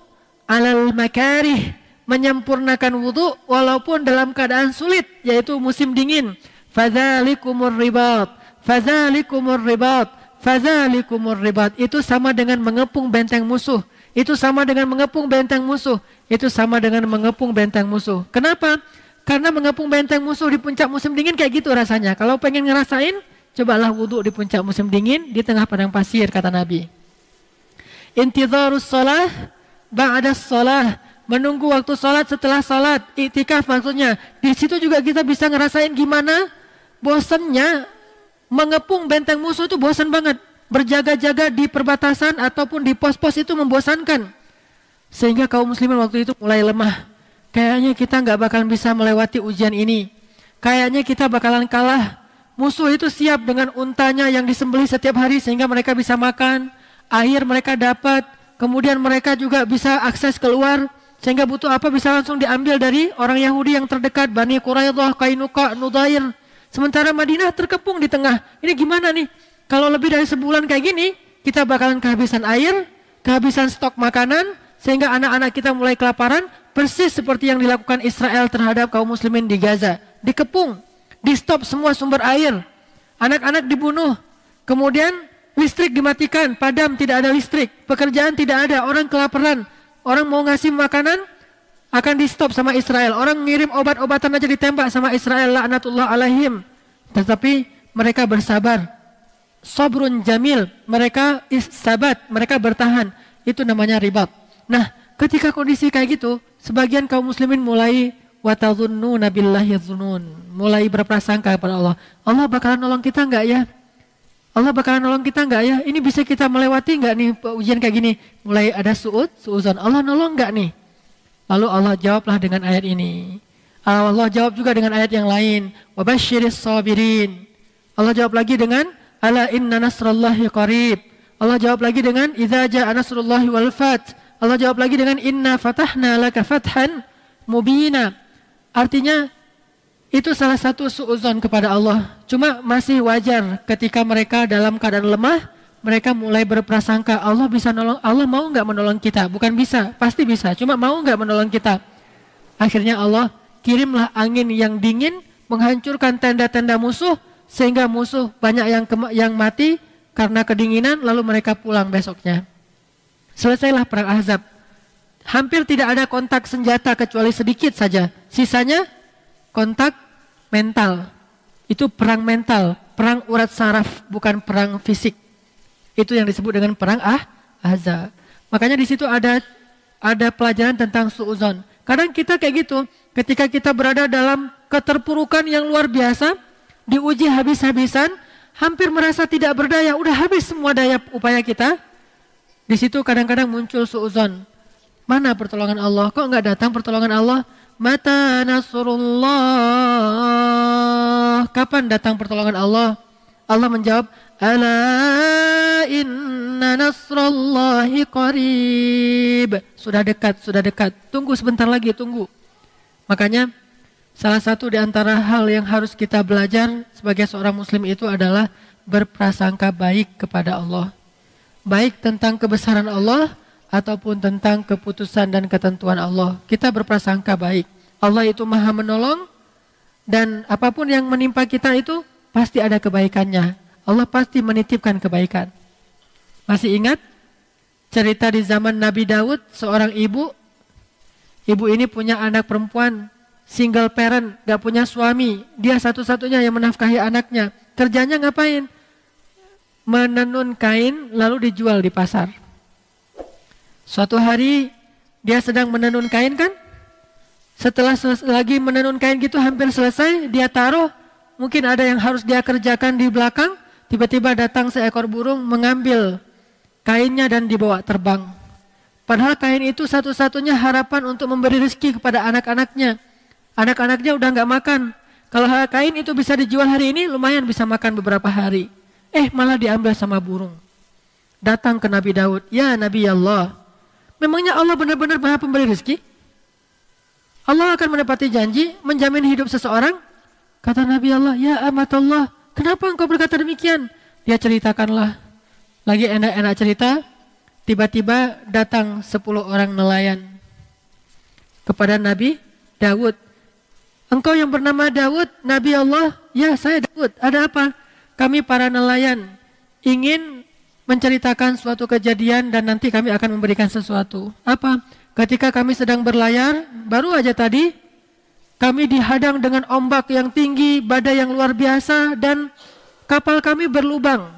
alal makarih, menyempurnakan wudu walaupun dalam keadaan sulit, yaitu musim dingin. Fadzalikumur ribat, fadzalikumur ribat, fadzalikumur ribat. Itu sama dengan mengepung benteng musuh. Itu sama dengan mengepung benteng musuh. Itu sama dengan mengepung benteng musuh. Kenapa? Karena mengepung benteng musuh di puncak musim dingin kayak gitu rasanya. Kalau pengen ngerasain, cobalah wudu di puncak musim dingin di tengah padang pasir, kata Nabi. Intidharus shalah ba'da shalah, menunggu waktu salat setelah salat. Iktikaf maksudnya. Di situ juga kita bisa ngerasain gimana bosannya mengepung benteng musuh, itu bosan banget. Berjaga-jaga di perbatasan ataupun di pos-pos itu membosankan. Sehingga kaum muslimin waktu itu mulai lemah. Kayaknya kita nggak bakalan bisa melewati ujian ini. Kayaknya kita bakalan kalah. Musuh itu siap dengan untanya yang disembelih setiap hari sehingga mereka bisa makan. Air mereka dapat. Kemudian mereka juga bisa akses keluar. Sehingga butuh apa bisa langsung diambil dari orang Yahudi yang terdekat. Bani Quraidah, Kainuqa, Nudair. Sementara Madinah terkepung di tengah. Ini gimana nih? Kalau lebih dari sebulan kayak gini, kita bakalan kehabisan air, kehabisan stok makanan, sehingga anak-anak kita mulai kelaparan, persis seperti yang dilakukan Israel terhadap kaum muslimin di Gaza. Dikepung, di stop semua sumber air, anak-anak dibunuh, kemudian listrik dimatikan, padam, tidak ada listrik, pekerjaan tidak ada, orang kelaparan, orang mau ngasih makanan, akan di stop sama Israel. Orang ngirim obat-obatan aja ditembak sama Israel, laknatullah alaihim. Tetapi mereka bersabar. Sabrun jamil, mereka sabat, mereka bertahan. Itu namanya ribat. Nah, ketika kondisi kayak gitu, sebagian kaum muslimin mulai watadhunnuna billahi dzunun, mulai berprasangka kepada Allah. Allah bakalan nolong kita enggak ya? Allah bakalan nolong kita enggak ya? Ini bisa kita melewati enggak nih ujian kayak gini? Mulai ada suudzon. Allah nolong enggak nih? Lalu Allah jawablah dengan ayat ini. Allah jawab juga dengan ayat yang lain. Wabasyiris sabirin. Allah jawab lagi dengan ala inna nasrallahi qarib. Allah jawab lagi dengan idza jaa nasrullahi wal fath. Allah jawab lagi dengan inna fatahna laka fathan mubina. Artinya itu salah satu suudzon kepada Allah. Cuma masih wajar ketika mereka dalam keadaan lemah, mereka mulai berprasangka Allah bisa nolong, Allah mau enggak menolong kita? Bukan bisa, pasti bisa. Cuma mau enggak menolong kita? Akhirnya Allah kirimlah angin yang dingin menghancurkan tenda-tenda musuh, sehingga musuh banyak yang mati karena kedinginan, lalu mereka pulang besoknya. Selesailah perang Ahzab. Hampir tidak ada kontak senjata kecuali sedikit saja. Sisanya kontak mental. Itu perang mental, perang urat saraf, bukan perang fisik. Itu yang disebut dengan perang Ahzab. Makanya di situ ada pelajaran tentang suudzon. Kadang kita kayak gitu, ketika kita berada dalam keterpurukan yang luar biasa, diuji habis-habisan, hampir merasa tidak berdaya, udah habis semua daya upaya kita. Di situ kadang-kadang muncul suudzon. Mana pertolongan Allah? Kok enggak datang pertolongan Allah? Mata nasrullah. Kapan datang pertolongan Allah? Allah menjawab, ala inna nasrallahi qarib. Sudah dekat, sudah dekat. Tunggu sebentar lagi, tunggu. Makanya salah satu di antara hal yang harus kita belajar sebagai seorang muslim itu adalah berprasangka baik kepada Allah. Baik tentang kebesaran Allah ataupun tentang keputusan dan ketentuan Allah. Kita berprasangka baik. Allah itu Maha menolong dan apapun yang menimpa kita itu pasti ada kebaikannya. Allah pasti menitipkan kebaikan. Masih ingat cerita di zaman Nabi Daud, seorang ibu. Ibu ini punya anak perempuan, single parent, gak punya suami. Dia satu-satunya yang menafkahi anaknya. Kerjanya ngapain? Menenun kain lalu dijual di pasar. Suatu hari dia sedang menenun kain kan? Setelah lagi menenun kain gitu hampir selesai, dia taruh. Mungkin ada yang harus dia kerjakan di belakang. Tiba-tiba datang seekor burung mengambil kainnya dan dibawa terbang. Padahal kain itu satu-satunya harapan untuk memberi rezeki kepada anak-anaknya. Anak-anaknya udah nggak makan. Kalau kain itu bisa dijual hari ini, lumayan bisa makan beberapa hari. Malah diambil sama burung. Datang ke Nabi Daud, ya Nabi Allah, memangnya Allah benar-benar Maha Pemberi rezeki? Allah akan menepati janji, menjamin hidup seseorang? Kata Nabi Allah, ya amatullah, kenapa engkau berkata demikian? Dia ceritakanlah. Lagi enak-enak cerita, tiba-tiba datang 10 orang nelayan kepada Nabi Daud. Engkau yang bernama Daud, Nabi Allah? Ya, saya Daud. Ada apa? Kami para nelayan ingin menceritakan suatu kejadian dan nanti kami akan memberikan sesuatu. Apa? Ketika kami sedang berlayar, baru aja tadi kami dihadang dengan ombak yang tinggi, badai yang luar biasa, dan kapal kami berlubang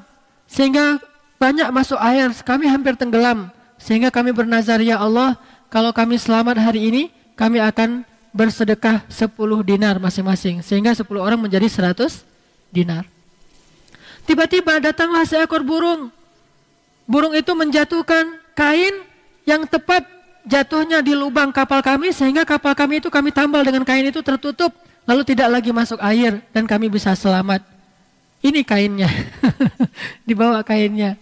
sehingga banyak masuk air, kami hampir tenggelam. Sehingga kami bernazar, ya Allah, kalau kami selamat hari ini, kami akan bersedekah 10 dinar masing-masing. Sehingga 10 orang menjadi 100 dinar. Tiba-tiba datanglah seekor burung. Burung itu menjatuhkan kain yang tepat jatuhnya di lubang kapal kami, sehingga kapal kami itu kami tambal dengan kain itu tertutup, lalu tidak lagi masuk air dan kami bisa selamat. Ini kainnya. Dibawa kainnya.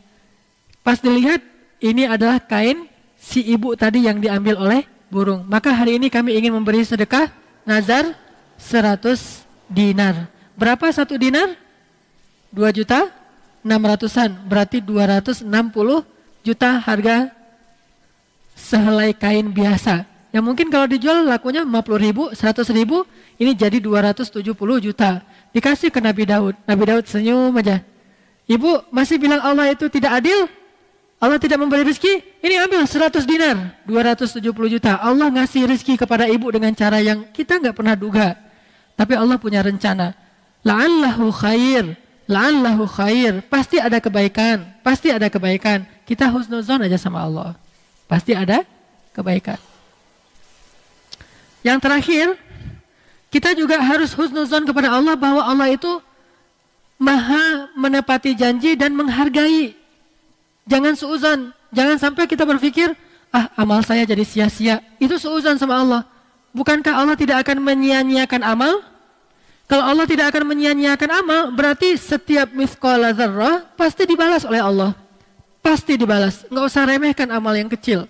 Pas dilihat, ini adalah kain si ibu tadi yang diambil oleh burung. Maka hari ini kami ingin memberi sedekah nazar 100 dinar. Berapa 1 dinar? 2.600.000, berarti 260 juta harga sehelai kain biasa. Yang mungkin kalau dijual lakunya 50.000, 100.000, ini jadi 270 juta. Dikasih ke Nabi Daud. Nabi Daud senyum aja. Ibu masih bilang Allah itu tidak adil? Allah tidak memberi rezeki? Ini ambil 100 dinar, 270 juta. Allah ngasih rezeki kepada ibu dengan cara yang kita nggak pernah duga. Tapi Allah punya rencana. La'allahu khair, la'allahu khair. Pasti ada kebaikan, pasti ada kebaikan. Kita husnuzon aja sama Allah. Pasti ada kebaikan. Yang terakhir, kita juga harus husnuzon kepada Allah bahwa Allah itu maha menepati janji dan menghargai. Jangan suuzon, jangan sampai kita berpikir, amal saya jadi sia-sia. Itu suuzon sama Allah. Bukankah Allah tidak akan menyia-nyiakan amal? Kalau Allah tidak akan menyia-nyiakan amal, berarti setiap mithqala dzarrah pasti dibalas oleh Allah. Pasti dibalas. Nggak usah remehkan amal yang kecil.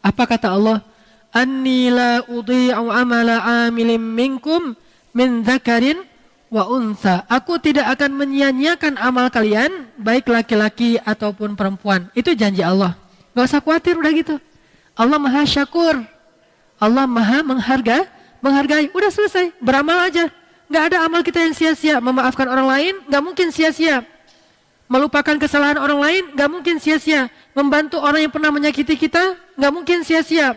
Apa kata Allah? Anni la udhi'u amala amilin minkum min dzakarin wa unsa. Aku tidak akan menyia-nyiakan amal kalian, baik laki-laki ataupun perempuan. Itu janji Allah. Gak usah khawatir, udah gitu. Allah maha syakur. Allah maha menghargai. Udah selesai, beramal aja. Gak ada amal kita yang sia-sia. Memaafkan orang lain, gak mungkin sia-sia. Melupakan kesalahan orang lain, gak mungkin sia-sia. Membantu orang yang pernah menyakiti kita, gak mungkin sia-sia.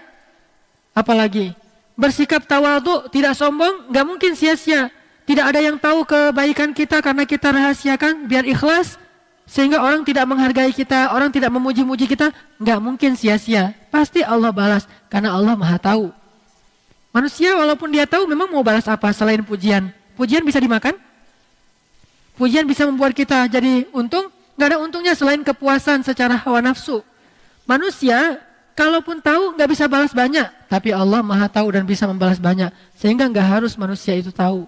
Apalagi, bersikap tawadhu, tidak sombong, gak mungkin sia-sia. Tidak ada yang tahu kebaikan kita karena kita rahasiakan biar ikhlas. Sehingga orang tidak menghargai kita, orang tidak memuji-muji kita. Nggak mungkin sia-sia. Pasti Allah balas karena Allah maha tahu. Manusia walaupun dia tahu memang mau balas apa selain pujian. Pujian bisa dimakan? Pujian bisa membuat kita jadi untung? Nggak ada untungnya selain kepuasan secara hawa nafsu. Manusia kalaupun tahu nggak bisa balas banyak. Tapi Allah maha tahu dan bisa membalas banyak. Sehingga nggak harus manusia itu tahu.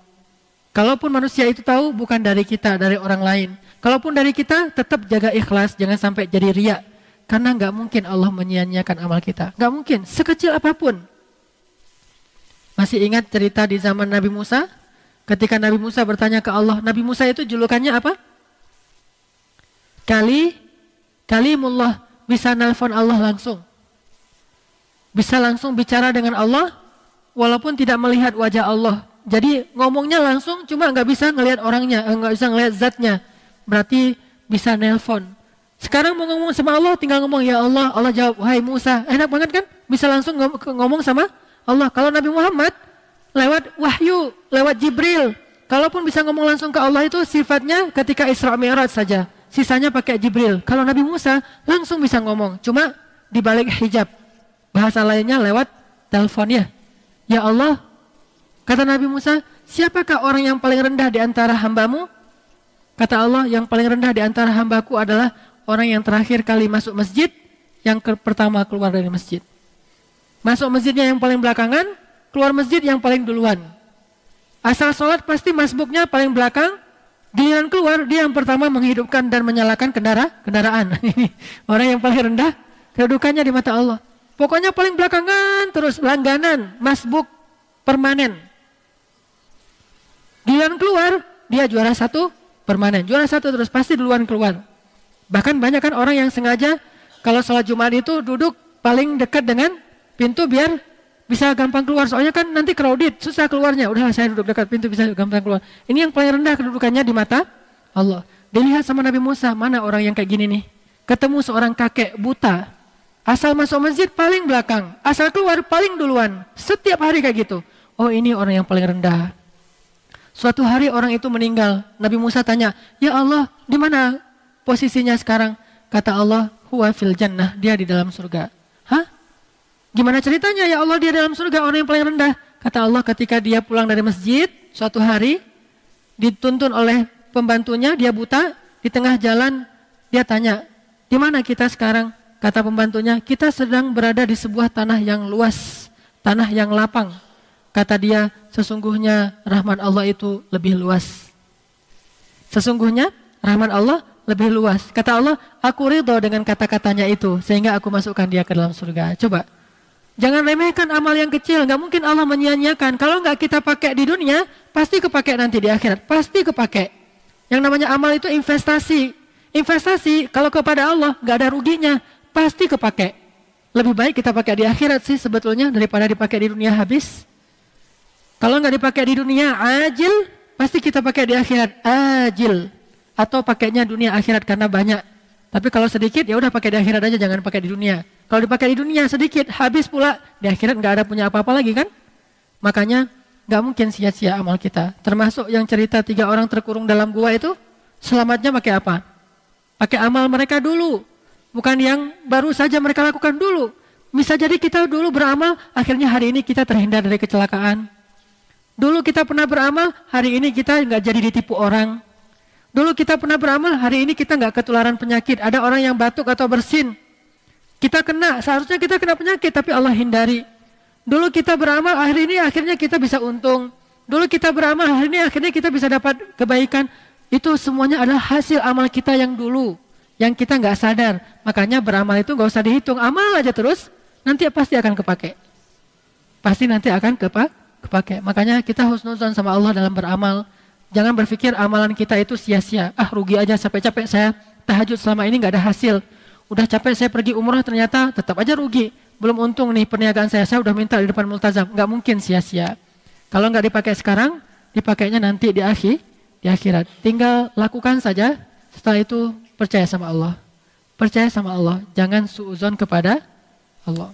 Kalaupun manusia itu tahu, bukan dari kita, dari orang lain. Kalaupun dari kita, tetap jaga ikhlas, jangan sampai jadi riya. Karena nggak mungkin Allah menyia-nyiakan amal kita. Nggak mungkin, sekecil apapun. Masih ingat cerita di zaman Nabi Musa? Ketika Nabi Musa bertanya ke Allah, Nabi Musa itu julukannya apa? Kalimullah, bisa nelpon Allah langsung. Bisa langsung bicara dengan Allah, walaupun tidak melihat wajah Allah. Jadi ngomongnya langsung, cuma nggak bisa ngelihat orangnya, nggak bisa ngelihat zatnya. Berarti bisa nelpon. Sekarang mau ngomong sama Allah, tinggal ngomong ya Allah. Allah jawab, wahai Musa. Enak banget kan? Bisa langsung ngomong sama Allah. Kalau Nabi Muhammad lewat wahyu, lewat Jibril. Kalaupun bisa ngomong langsung ke Allah itu sifatnya ketika Isra Mi'raj saja. Sisanya pakai Jibril. Kalau Nabi Musa langsung bisa ngomong, cuma di balik hijab. Bahasa lainnya lewat teleponnya. Ya Allah, kata Nabi Musa, siapakah orang yang paling rendah di antara hambamu? Kata Allah, yang paling rendah di antara hambaku adalah orang yang terakhir kali masuk masjid, yang pertama keluar dari masjid. Masuk masjidnya yang paling belakangan, keluar masjid yang paling duluan. Asal sholat pasti masbuknya paling belakang, giliran keluar dia yang pertama menghidupkan dan menyalakan kendaraan. Orang yang paling rendah kedudukannya di mata Allah. Pokoknya paling belakangan terus, langganan, masbuk, permanen. Giliran keluar, dia juara satu, permanen. Juara satu terus, pasti duluan keluar. Bahkan banyak kan orang yang sengaja kalau sholat Jumat itu duduk paling dekat dengan pintu biar bisa gampang keluar. Soalnya kan nanti crowded, susah keluarnya. Udahlah saya duduk dekat pintu bisa gampang keluar. Ini yang paling rendah kedudukannya di mata Allah. Dilihat sama Nabi Musa, mana orang yang kayak gini nih. Ketemu seorang kakek buta. Asal masuk masjid paling belakang, asal keluar paling duluan. Setiap hari kayak gitu. Oh, ini orang yang paling rendah. Suatu hari orang itu meninggal. Nabi Musa tanya, "Ya Allah, di mana posisinya sekarang?" Kata Allah, "Huwa fil jannah." Dia di dalam surga. Hah? Gimana ceritanya ya Allah dia dalam surga, orang yang paling rendah? Kata Allah, ketika dia pulang dari masjid suatu hari, dituntun oleh pembantunya, dia buta, di tengah jalan dia tanya, "Di mana kita sekarang?" Kata pembantunya, "Kita sedang berada di sebuah tanah yang luas, tanah yang lapang." Kata dia, "Sesungguhnya rahmat Allah itu lebih luas." Sesungguhnya rahmat Allah lebih luas. Kata Allah, "Aku ridho dengan kata-katanya itu, sehingga aku masukkan dia ke dalam surga." Coba. Jangan remehkan amal yang kecil, nggak mungkin Allah menyia-nyiakan. Kalau nggak kita pakai di dunia, pasti kepake nanti di akhirat, pasti kepake. Yang namanya amal itu investasi. Investasi kalau kepada Allah nggak ada ruginya, pasti kepake. Lebih baik kita pakai di akhirat sih sebetulnya daripada dipakai di dunia habis. Kalau nggak dipakai di dunia ajil, pasti kita pakai di akhirat ajil. Atau pakainya dunia akhirat karena banyak. Tapi kalau sedikit ya udah pakai di akhirat aja, jangan pakai di dunia. Kalau dipakai di dunia sedikit, habis pula di akhirat nggak ada punya apa-apa lagi kan? Makanya nggak mungkin sia-sia amal kita. Termasuk yang cerita 3 orang terkurung dalam gua itu, selamatnya pakai apa? Pakai amal mereka dulu, bukan yang baru saja mereka lakukan dulu. Bisa jadi kita dulu beramal, akhirnya hari ini kita terhindar dari kecelakaan. Dulu kita pernah beramal, hari ini kita nggak jadi ditipu orang. Dulu kita pernah beramal, hari ini kita nggak ketularan penyakit. Ada orang yang batuk atau bersin, kita kena, seharusnya kita kena penyakit, tapi Allah hindari. Dulu kita beramal, hari ini akhirnya kita bisa untung. Dulu kita beramal, hari ini akhirnya kita bisa dapat kebaikan. Itu semuanya adalah hasil amal kita yang dulu, yang kita nggak sadar. Makanya beramal itu nggak usah dihitung, amal aja terus, nanti pasti akan kepake. Pasti nanti akan kepake. Makanya kita husnuzon sama Allah dalam beramal. Jangan berpikir amalan kita itu sia-sia. Ah, rugi aja, capek-capek saya tahajud selama ini nggak ada hasil. Udah capek saya pergi umrah ternyata tetap aja rugi. Belum untung nih perniagaan saya udah minta di depan multazam. Nggak mungkin sia-sia. Kalau nggak dipakai sekarang, dipakainya nanti di akhirat. Tinggal lakukan saja. Setelah itu percaya sama Allah. Percaya sama Allah. Jangan suuzon kepada Allah.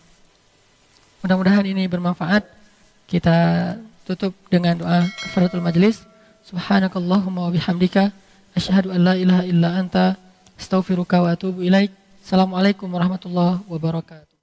Mudah-mudahan ini bermanfaat. Kita tutup dengan doa kafaratul majelis. Subhanakallahumma wa bihamdika asyhadu an la ilaha illa anta astaghfiruka wa atubu ilaik. Assalamualaikum warahmatullahi wabarakatuh.